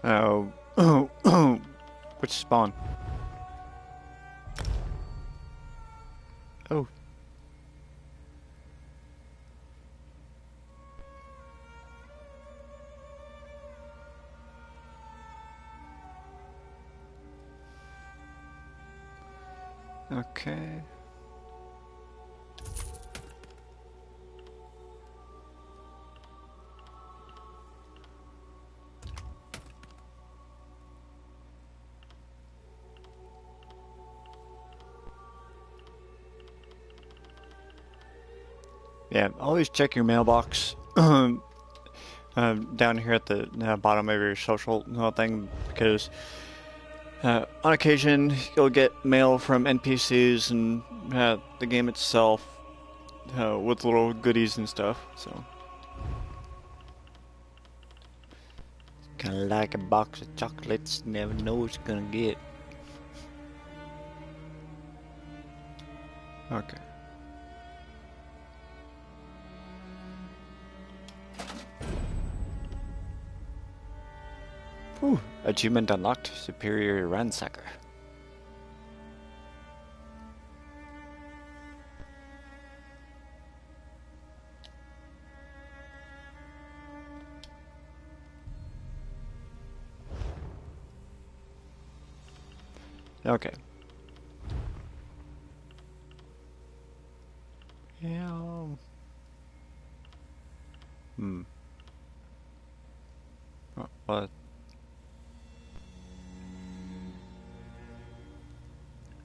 Oh, which spawn? Oh. Okay. Yeah, always check your mailbox down here at the bottom of your social thing, because on occasion you'll get mail from NPCs and the game itself with little goodies and stuff. So Kinda like a box of chocolates, never know what you're gonna get. Okay. Whew. Achievement unlocked, Superior Ransacker. Okay. Yeah. What?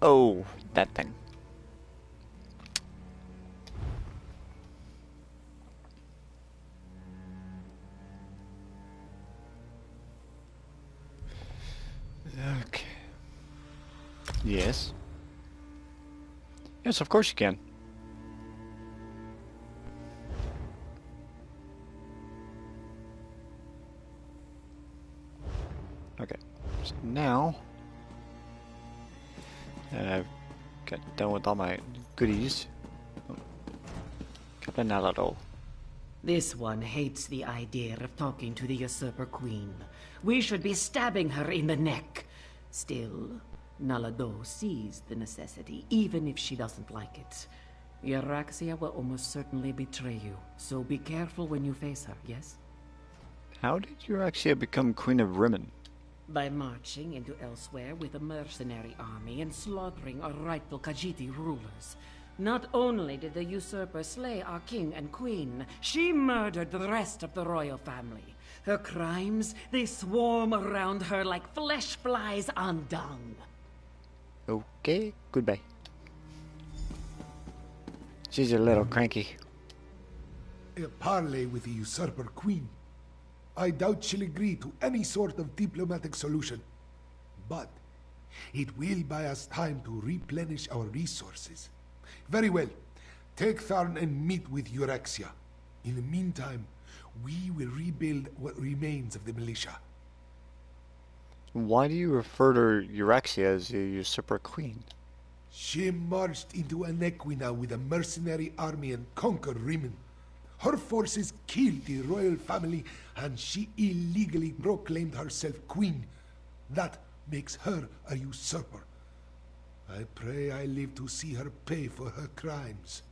Oh, that thing. Okay. Yes. Yes, of course you can. Okay. So now that I've got done with all my goodies, Captain Alado. This one hates the idea of talking to the Usurper Queen. We should be stabbing her in the neck. Still, Nalado sees the necessity, even if she doesn't like it. Euraxia will almost certainly betray you, so be careful when you face her, yes? How did Euraxia become Queen of Rimmon? By marching into elsewhere with a mercenary army and slaughtering our rightful Khajiit rulers. Not only did the usurper slay our king and queen, she murdered the rest of the royal family. Her crimes, they swarm around her like flesh flies on dung. Okay, goodbye. She's a little cranky. A parley with the usurper queen. I doubt she'll agree to any sort of diplomatic solution. But it will buy us time to replenish our resources. Very well. Take Thorn and meet with Euraxia. In the meantime, we will rebuild what remains of the militia. Why do you refer to Euraxia as the usurper queen? She marched into Anequina with a mercenary army and conquered Rimmon. Her forces killed the royal family, and she illegally proclaimed herself queen. That makes her a usurper. I pray I live to see her pay for her crimes.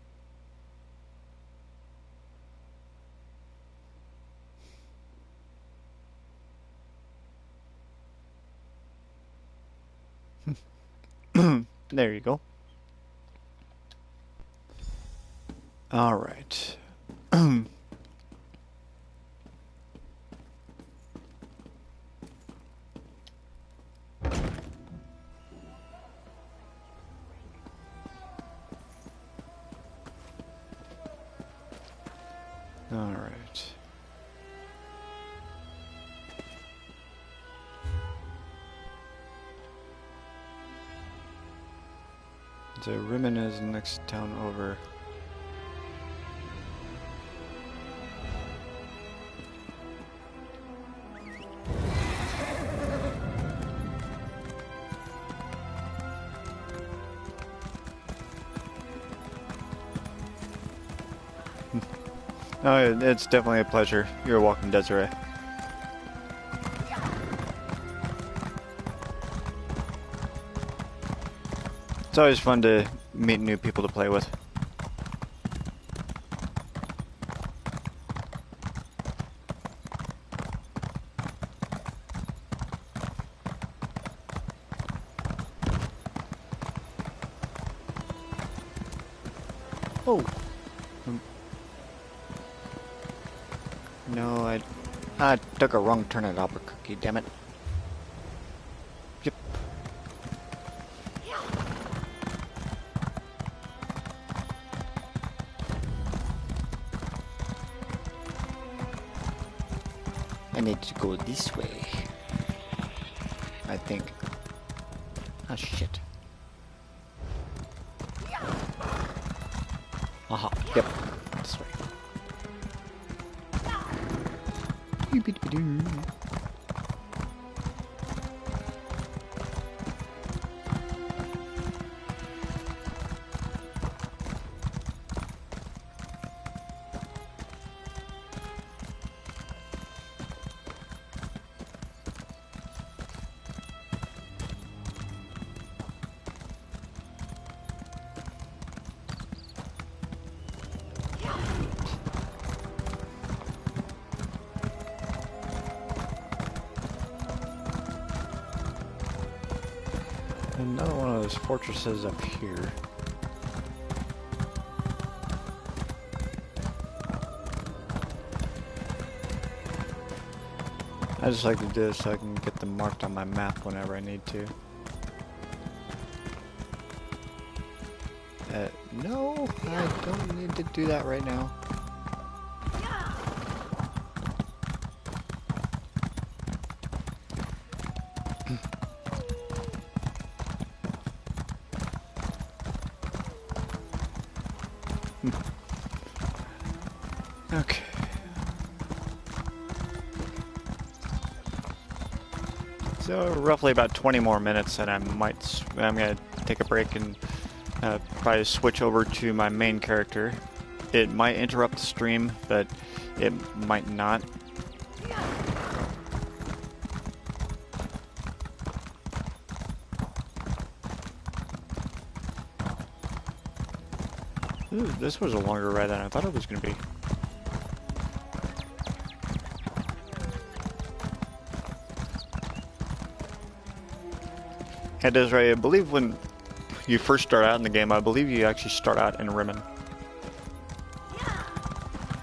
There you go. All right. All right. So Rimmon is the next town over. Oh, it's definitely a pleasure. You're welcome, Desiree. It's always fun to meet new people to play with. Oh. No, I took a wrong turn at Albuquerque, damn it. Yep. I need to go this way. I think. Ah, shit. Aha, yep. This way. Another one of those fortresses up here. I just like to do this so I can get them marked on my map whenever I need to. No, I don't need to do that right now. Okay. So roughly about 20 more minutes, and I'm gonna take a break and probably switch over to my main character. It might interrupt the stream, but it might not. Ooh, this was a longer ride than I thought it was going to be. Hey Desiree, I believe when you first start out in the game, I believe you actually start out in Rimmen.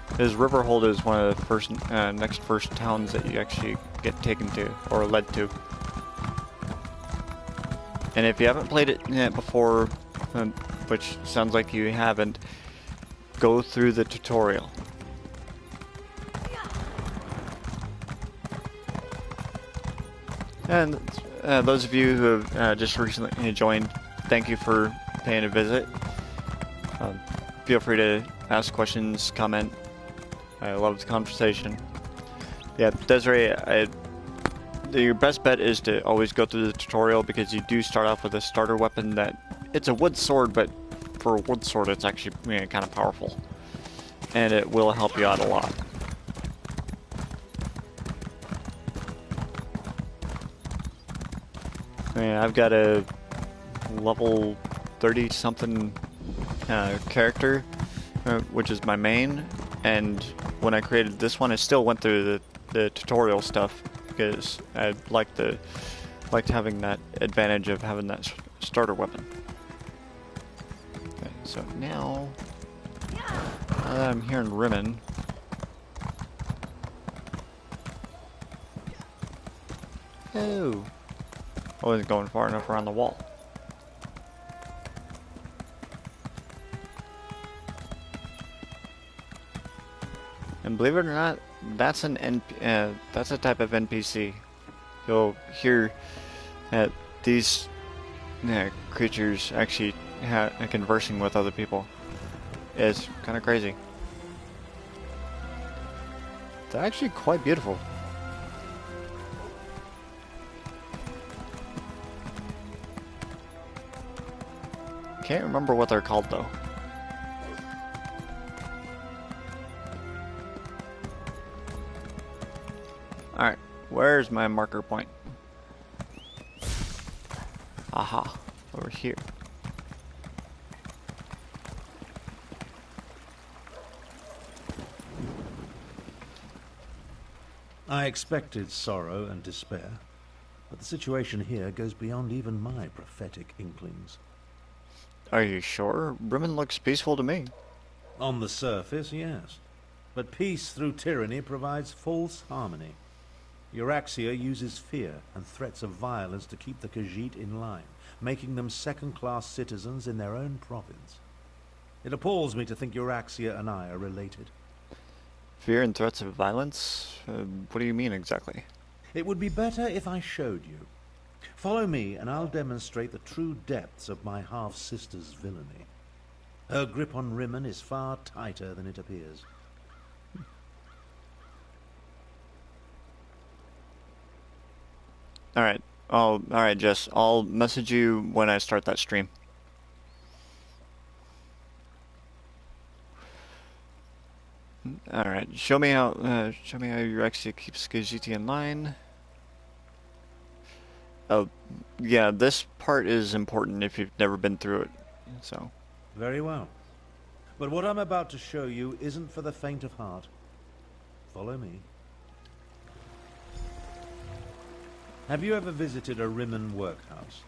Because Riverhold is one of the first, next first towns that you actually get taken to, or led to. And if you haven't played it before, which sounds like you haven't, go through the tutorial. And those of you who have just recently joined, thank you for paying a visit. Feel free to ask questions, comment. I love the conversation. Yeah, Desiree, your best bet is to always go through the tutorial, because you do start off with a starter weapon that it's a wood sword, but for a wood sword it's actually kind of powerful, and it will help you out a lot. I've got a level 30 something character, which is my main, and when I created this one I still went through the tutorial stuff, because I liked having that advantage of having that starter weapon. Okay, so now that I'm here in Rimmen, oh, I wasn't going far enough around the wall. And believe it or not, that's that's a type of NPC. You'll hear that these creatures actually conversing with other people. It's kind of crazy. They're actually quite beautiful. Can't remember what they're called though. Alright, where's my marker point? Aha, over here. I expected sorrow and despair, but the situation here goes beyond even my prophetic inklings. Are you sure? Rimmen looks peaceful to me. On the surface, yes. But peace through tyranny provides false harmony. Euraxia uses fear and threats of violence to keep the Khajiit in line, making them second-class citizens in their own province. It appalls me to think Euraxia and I are related. Fear and threats of violence? What do you mean exactly? It would be better if I showed you. Follow me and I'll demonstrate the true depths of my half-sister's villainy. Her grip on Rimmen is far tighter than it appears. Alright, Jess. I'll message you when I start that stream. Alright, show me how Euraxia keeps Khajiit in line. Oh, yeah, this part is important if you've never been through it, so. Very well. But what I'm about to show you isn't for the faint of heart. Follow me. Have you ever visited a Rimmen workhouse?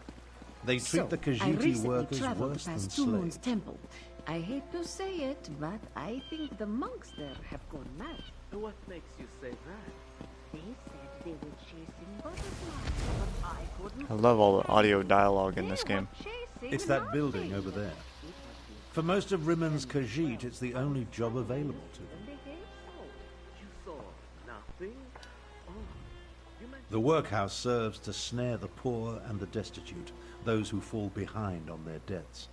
They treat the Khajiit workers worse than slaves. Temple. I hate to say it, but I think the monks there have gone mad. What makes you say that? They said they were chasing butterflies, but I couldn't. I love all the audio dialogue in this game. It's that building over there. For most of Rimon's Khajiit, it's the only job available to them. You saw nothing? The workhouse serves to snare the poor and the destitute, those who fall behind on their debts.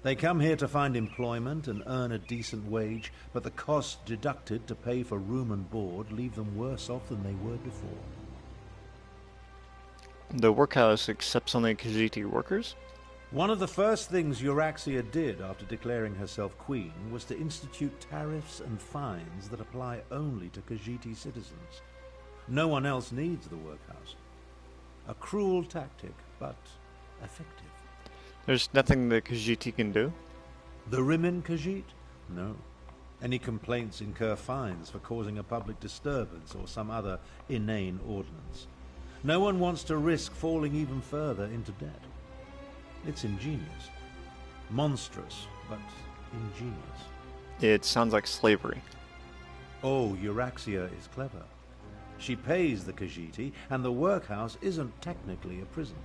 They come here to find employment and earn a decent wage, but the costs deducted to pay for room and board leave them worse off than they were before. The workhouse accepts only Khajiit workers? One of the first things Euraxia did after declaring herself queen was to institute tariffs and fines that apply only to Khajiit citizens. No one else needs the workhouse. A cruel tactic, but effective. There's nothing the Khajiit can do? The Rimmon Khajiit? No. Any complaints incur fines for causing a public disturbance or some other inane ordinance. No one wants to risk falling even further into debt. It's ingenious. Monstrous, but ingenious. It sounds like slavery. Oh, Euraxia is clever. She pays the Khajiit, and the workhouse isn't technically a prison.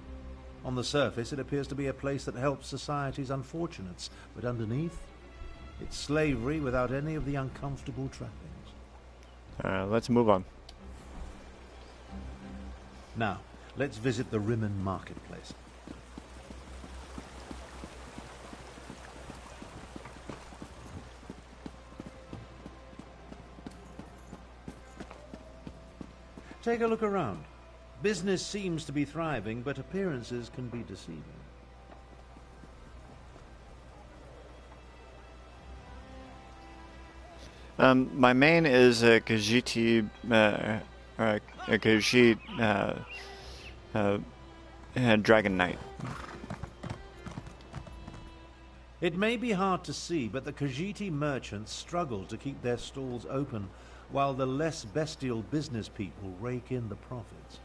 On the surface, it appears to be a place that helps society's unfortunates, but underneath, it's slavery without any of the uncomfortable trappings. Let's move on. Now, let's visit the Rimmon marketplace. Take a look around. Business seems to be thriving, but appearances can be deceiving. My main is a Khajiit, Dragon Knight. It may be hard to see, but the Khajiit merchants struggle to keep their stalls open, while the less bestial business people rake in the profits.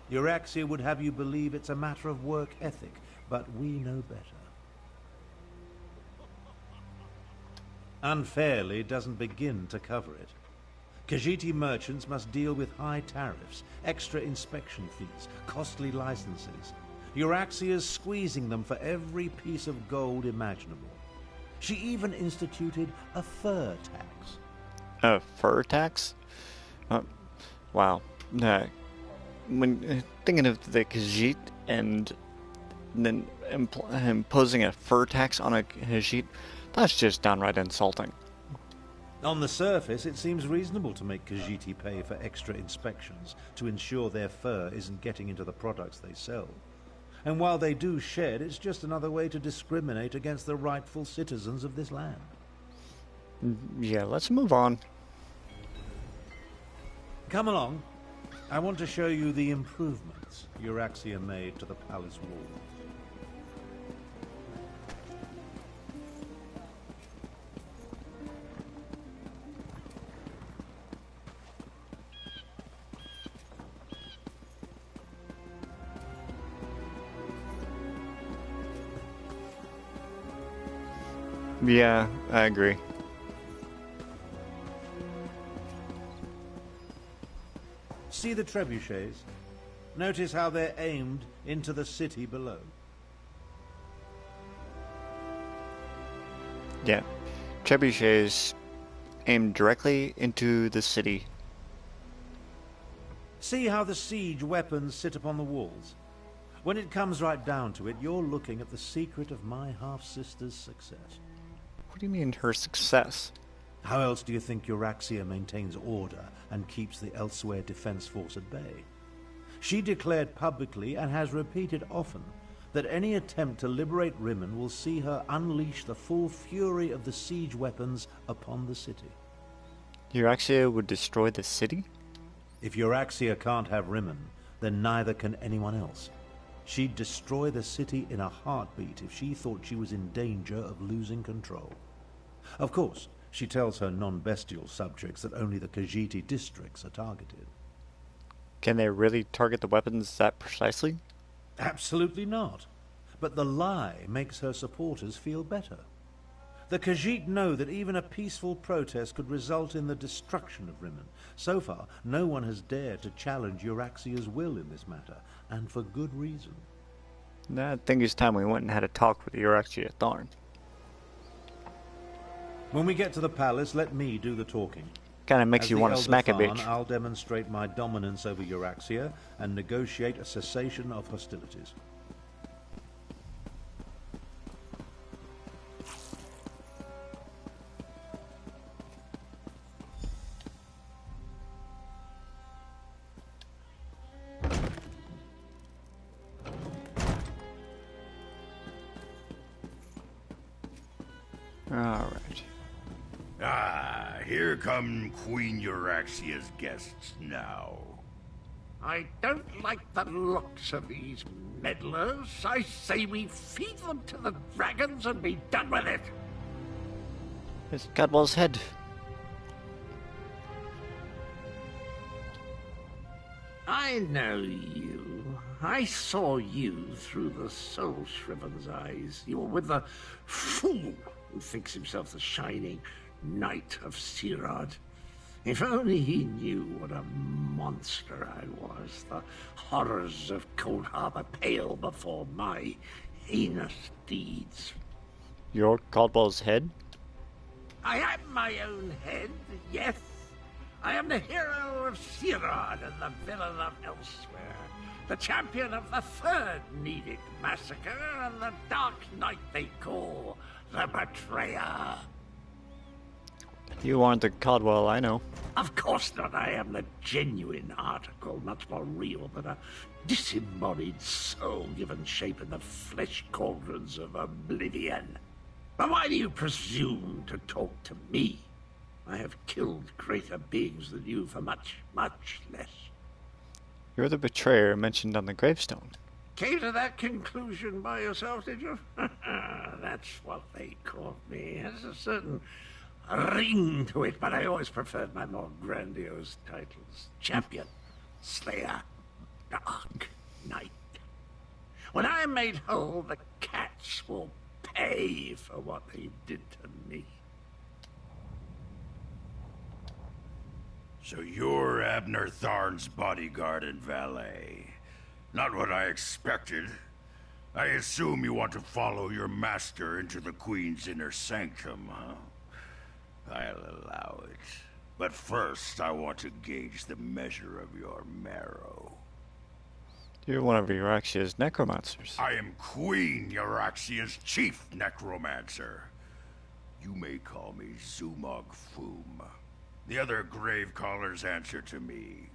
Euraxia would have you believe it's a matter of work ethic, but we know better. Unfairly doesn't begin to cover it. Khajiit merchants must deal with high tariffs, extra inspection fees, costly licenses. Euraxia's squeezing them for every piece of gold imaginable. She even instituted a fur tax. A fur tax? Wow. When thinking of the Khajiit and then imposing a fur tax on a Khajiit, that's just downright insulting. On the surface, it seems reasonable to make Khajiit pay for extra inspections to ensure their fur isn't getting into the products they sell. And while they do shed, it's just another way to discriminate against the rightful citizens of this land. Yeah, let's move on. Come along. I want to show you the improvements Euraxia made to the palace wall. Yeah, I agree. See the trebuchets? Notice how they're aimed into the city below. Yeah. Trebuchets aimed directly into the city. See how the siege weapons sit upon the walls? When it comes right down to it, you're looking at the secret of my half-sister's success. What do you mean, her success? How else do you think Euraxia maintains order and keeps the Elsewhere Defense Force at bay? She declared publicly, and has repeated often, that any attempt to liberate Rimmon will see her unleash the full fury of the siege weapons upon the city. Euraxia would destroy the city? If Euraxia can't have Rimmon, then neither can anyone else. She'd destroy the city in a heartbeat if she thought she was in danger of losing control. Of course, she tells her non-bestial subjects that only the Khajiit districts are targeted. Can they really target the weapons that precisely? Absolutely not. but the lie makes her supporters feel better. The Khajiit know that even a peaceful protest could result in the destruction of Rimmon. So far, no one has dared to challenge Euraxia's will in this matter, and for good reason. I think it's time we went and had a talk with Euraxia Thorn. When we get to the palace, let me do the talking. Kinda makes you want to smack a Thorn, bitch. I'll demonstrate my dominance over Euraxia and negotiate a cessation of hostilities. Alright. Here come Queen Euraxia's guests now. I don't like the looks of these meddlers. I say we feed them to the dragons and be done with it. It's Caldwell's head. I know you. I saw you through the soul-shriven's eyes. You were with the fool who thinks himself the shining knight of Sirad. If only he knew what a monster I was. The horrors of Cold Harbor pale before my heinous deeds. You're Caldwell's head? I am my own head, yes. I am the hero of Sirad and the villain of Elsewhere. The champion of the Third Nedic Massacre and the dark knight they call the Betrayer. You aren't the Caldwell I know. Of course not. I am the genuine article, much more real than a disembodied soul given shape in the flesh cauldrons of oblivion. But why do you presume to talk to me? I have killed greater beings than you for much, much less. You're the betrayer mentioned on the gravestone. Came to that conclusion by yourself, did you? That's what they called me. It has a certain ring to it, but I always preferred my more grandiose titles. Champion, Slayer, Dark Knight. When I am made whole, the cats will pay for what they did to me. So you're Abner Tharn's bodyguard and valet. Not what I expected. I assume you want to follow your master into the Queen's inner sanctum, huh? I'll allow it. But first, I want to gauge the measure of your marrow. You're one of Euraxia's necromancers. I am Queen Euraxia's chief necromancer. You may call me Zumog Foom. The other grave callers answer to me.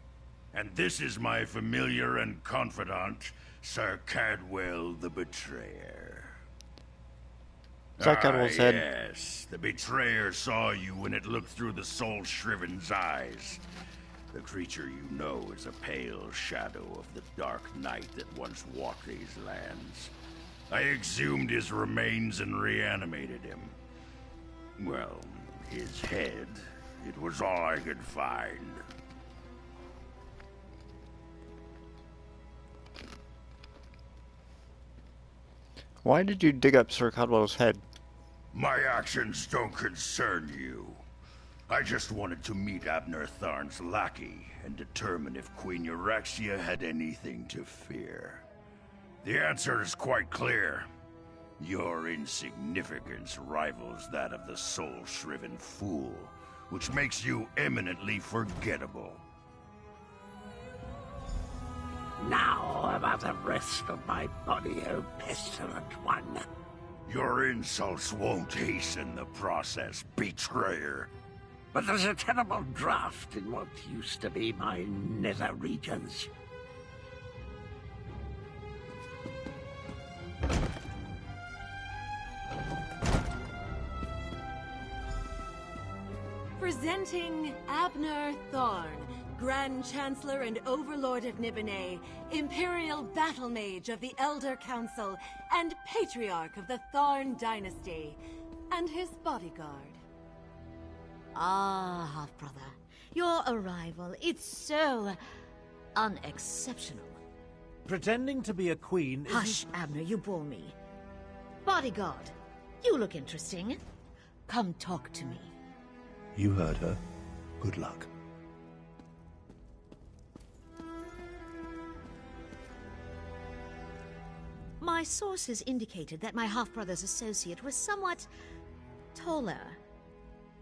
And this is my familiar and confidant, Sir Caldwell the Betrayer. Is that Caldwell's head? Yes, the Betrayer saw you when it looked through the soul-shriven's eyes. The creature you know is a pale shadow of the dark knight that once walked these lands. I exhumed his remains and reanimated him. Well, his head. It was all I could find. Why did you dig up Sir Caldwell's head? My actions don't concern you. I just wanted to meet Abner Tharn's lackey and determine if Queen Euraxia had anything to fear. The answer is quite clear. Your insignificance rivals that of the soul-shriven fool, which makes you eminently forgettable. Now about the rest of my body, O pestilent one. Your insults won't hasten the process, betrayer. But there's a terrible draft in what used to be my nether regions. Presenting Abner Thorn, Grand Chancellor and Overlord of Nibene, Imperial Battle Mage of the Elder Council, and Patriarch of the Thorn Dynasty, and his bodyguard. Ah, half-brother. Your arrival, it's so unexceptional. Pretending to be a queen isn't... Hush, Abner, you bore me. Bodyguard, you look interesting. Come talk to me. You heard her. Good luck. My sources indicated that my half-brother's associate was somewhat taller.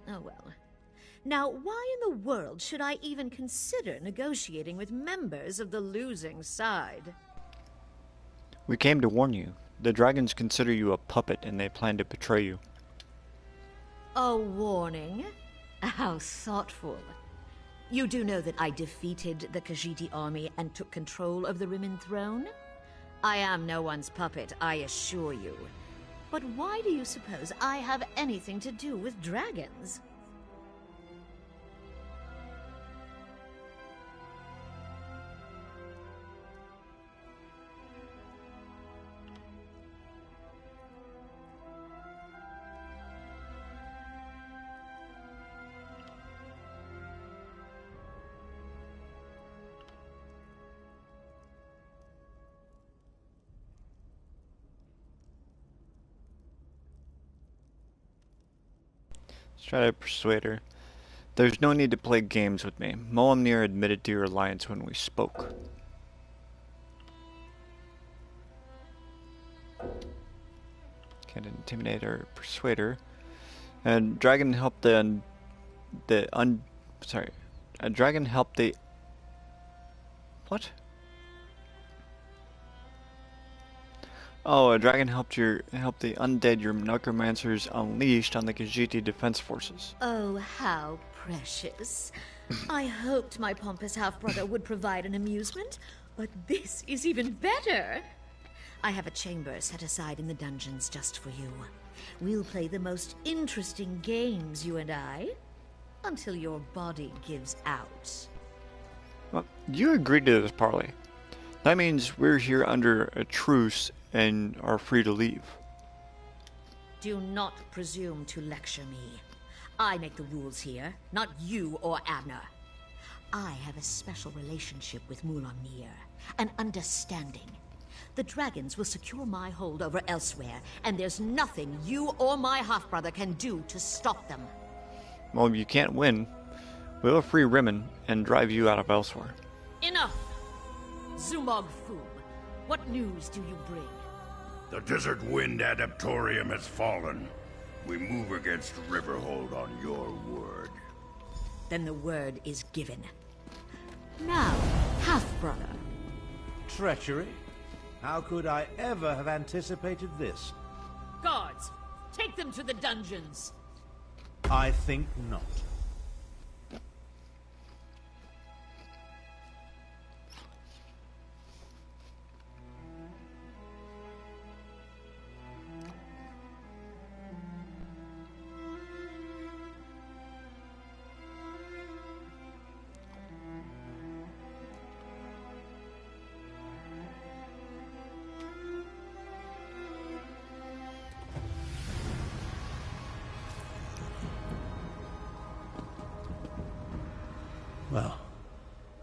Oh well. Now, why in the world should I even consider negotiating with members of the losing side? We came to warn you. The dragons consider you a puppet and they plan to betray you. A warning? How thoughtful. You do know that I defeated the Khajiiti army and took control of the Rimmon throne? I am no one's puppet, I assure you. But why do you suppose I have anything to do with dragons? Let's try to persuade her. There's no need to play games with me. Moamnir admitted to your alliance when we spoke. Can't intimidate or persuade her. And dragon helped a dragon helped the... What? Oh, a dragon helped the undead your necromancers unleashed on the Khajiiti defense forces. Oh, how precious. I hoped my pompous half-brother would provide an amusement, but this is even better. I have a chamber set aside in the dungeons just for you. We'll play the most interesting games, you and I, until your body gives out. Well, you agreed to this parley. That means we're here under a truce and are free to leave. Do not presume to lecture me. I make the rules here, not you or Abner. I have a special relationship with Moamnir, an understanding. The dragons will secure my hold over elsewhere, and there's nothing you or my half-brother can do to stop them. Well, you can't win. We'll free Rimmon and drive you out of elsewhere. Enough! Zumog Foom, what news do you bring? The Desert Wind Adaptorium has fallen. We move against Riverhold on your word. Then the word is given. Now, half-brother. Treachery? How could I ever have anticipated this? Guards, take them to the dungeons. I think not. Well,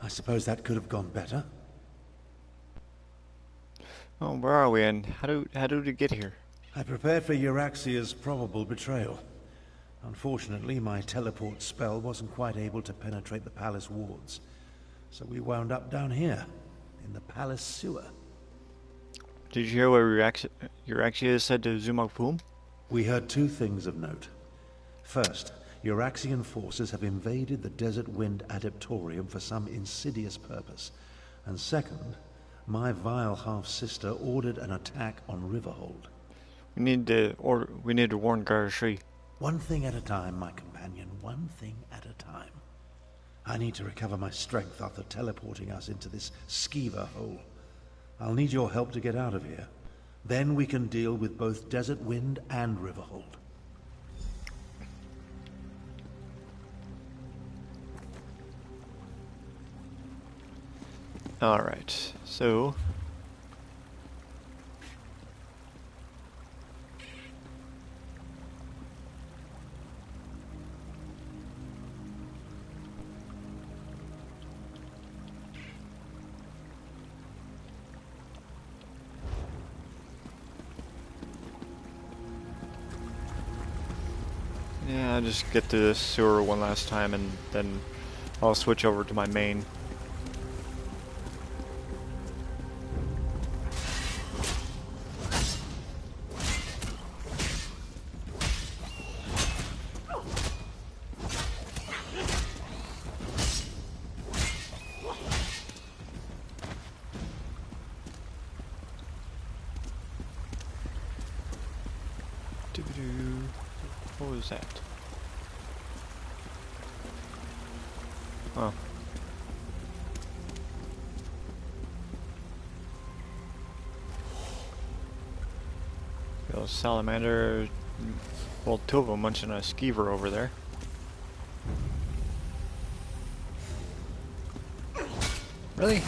I suppose that could have gone better. Oh, where are we and how do we get here? I prepared for Euraxia's probable betrayal. Unfortunately, my teleport spell wasn't quite able to penetrate the palace wards, so we wound up down here, in the palace sewer. Did you hear what Euraxia said to Zumog Foom? We heard two things of note. First, Euraxian forces have invaded the Desert Wind Adaptorium for some insidious purpose. And second, my vile half-sister ordered an attack on Riverhold. We need to warn Garashi. One thing at a time, my companion, one thing at a time. I need to recover my strength after teleporting us into this skeever hole. I'll need your help to get out of here. Then we can deal with both Desert Wind and Riverhold. Alright, so... I'll just get to this sewer one last time and then I'll switch over to my main. What was that? Oh. Little salamander. Well, two of them munching a skeever over there. Really?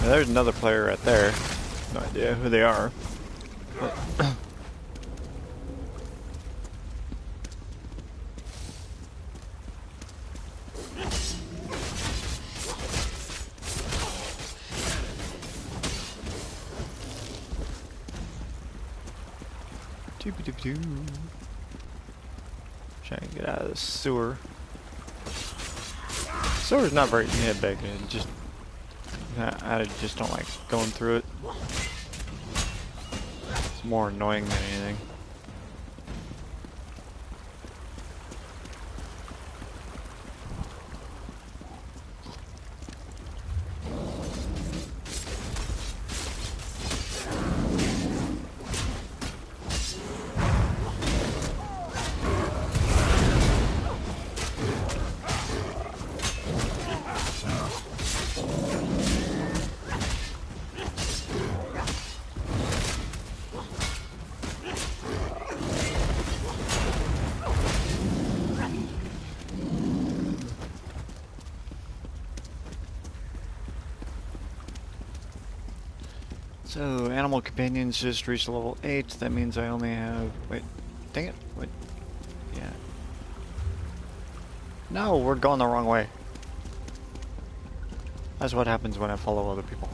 There's another player right there. No idea who they are. Trying to get out of the sewer. Sewer's not very big. It just I just don't like going through it. It's more annoying than anything. So, animal companions just reached level 8. That means I only have... Wait. Dang it. Wait. Yeah. No, we're going the wrong way. That's what happens when I follow other people.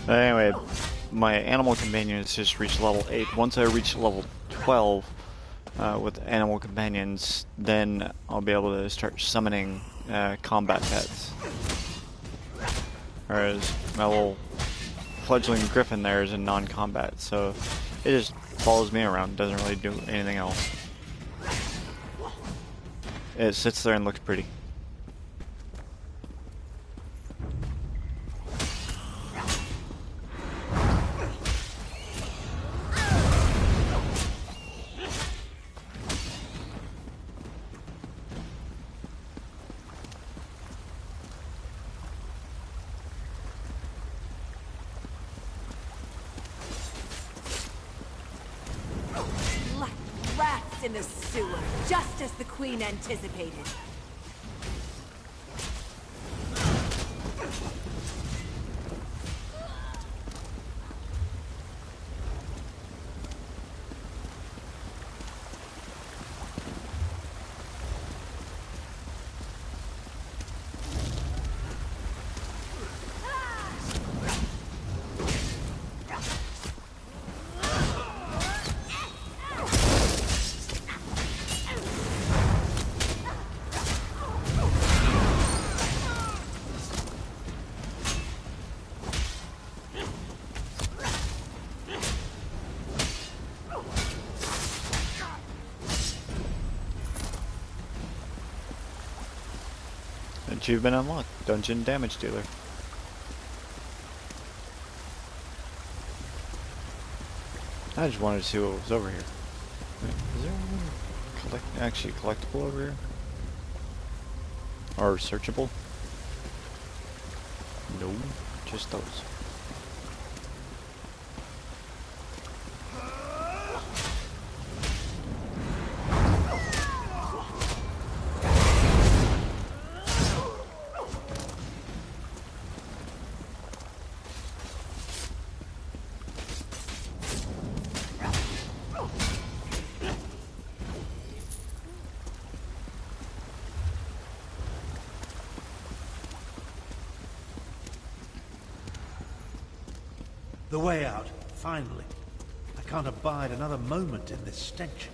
Anyway, my animal companions just reached level 8. Once I reach level 12 with animal companions, then I'll be able to start summoning combat pets. Whereas my little fledgling griffin there is in non-combat, so it just follows me around, doesn't really do anything else. It sits there and looks pretty. In the sewer, just as the Queen anticipated. Achievement unlocked. Dungeon damage dealer. I just wanted to see what was over here. Wait, is there anything actually collectible over here? Or searchable? No, just those. The way out, finally. I can't abide another moment in this stench.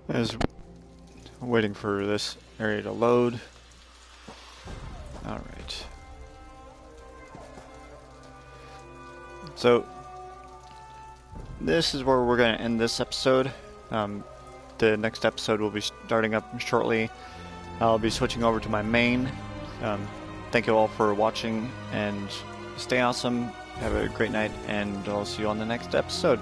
As waiting for this area to load. Alright. So, this is where we're going to end this episode. The next episode will be starting up shortly. I'll be switching over to my main. Thank you all for watching, and stay awesome. Have a great night, and I'll see you on the next episode.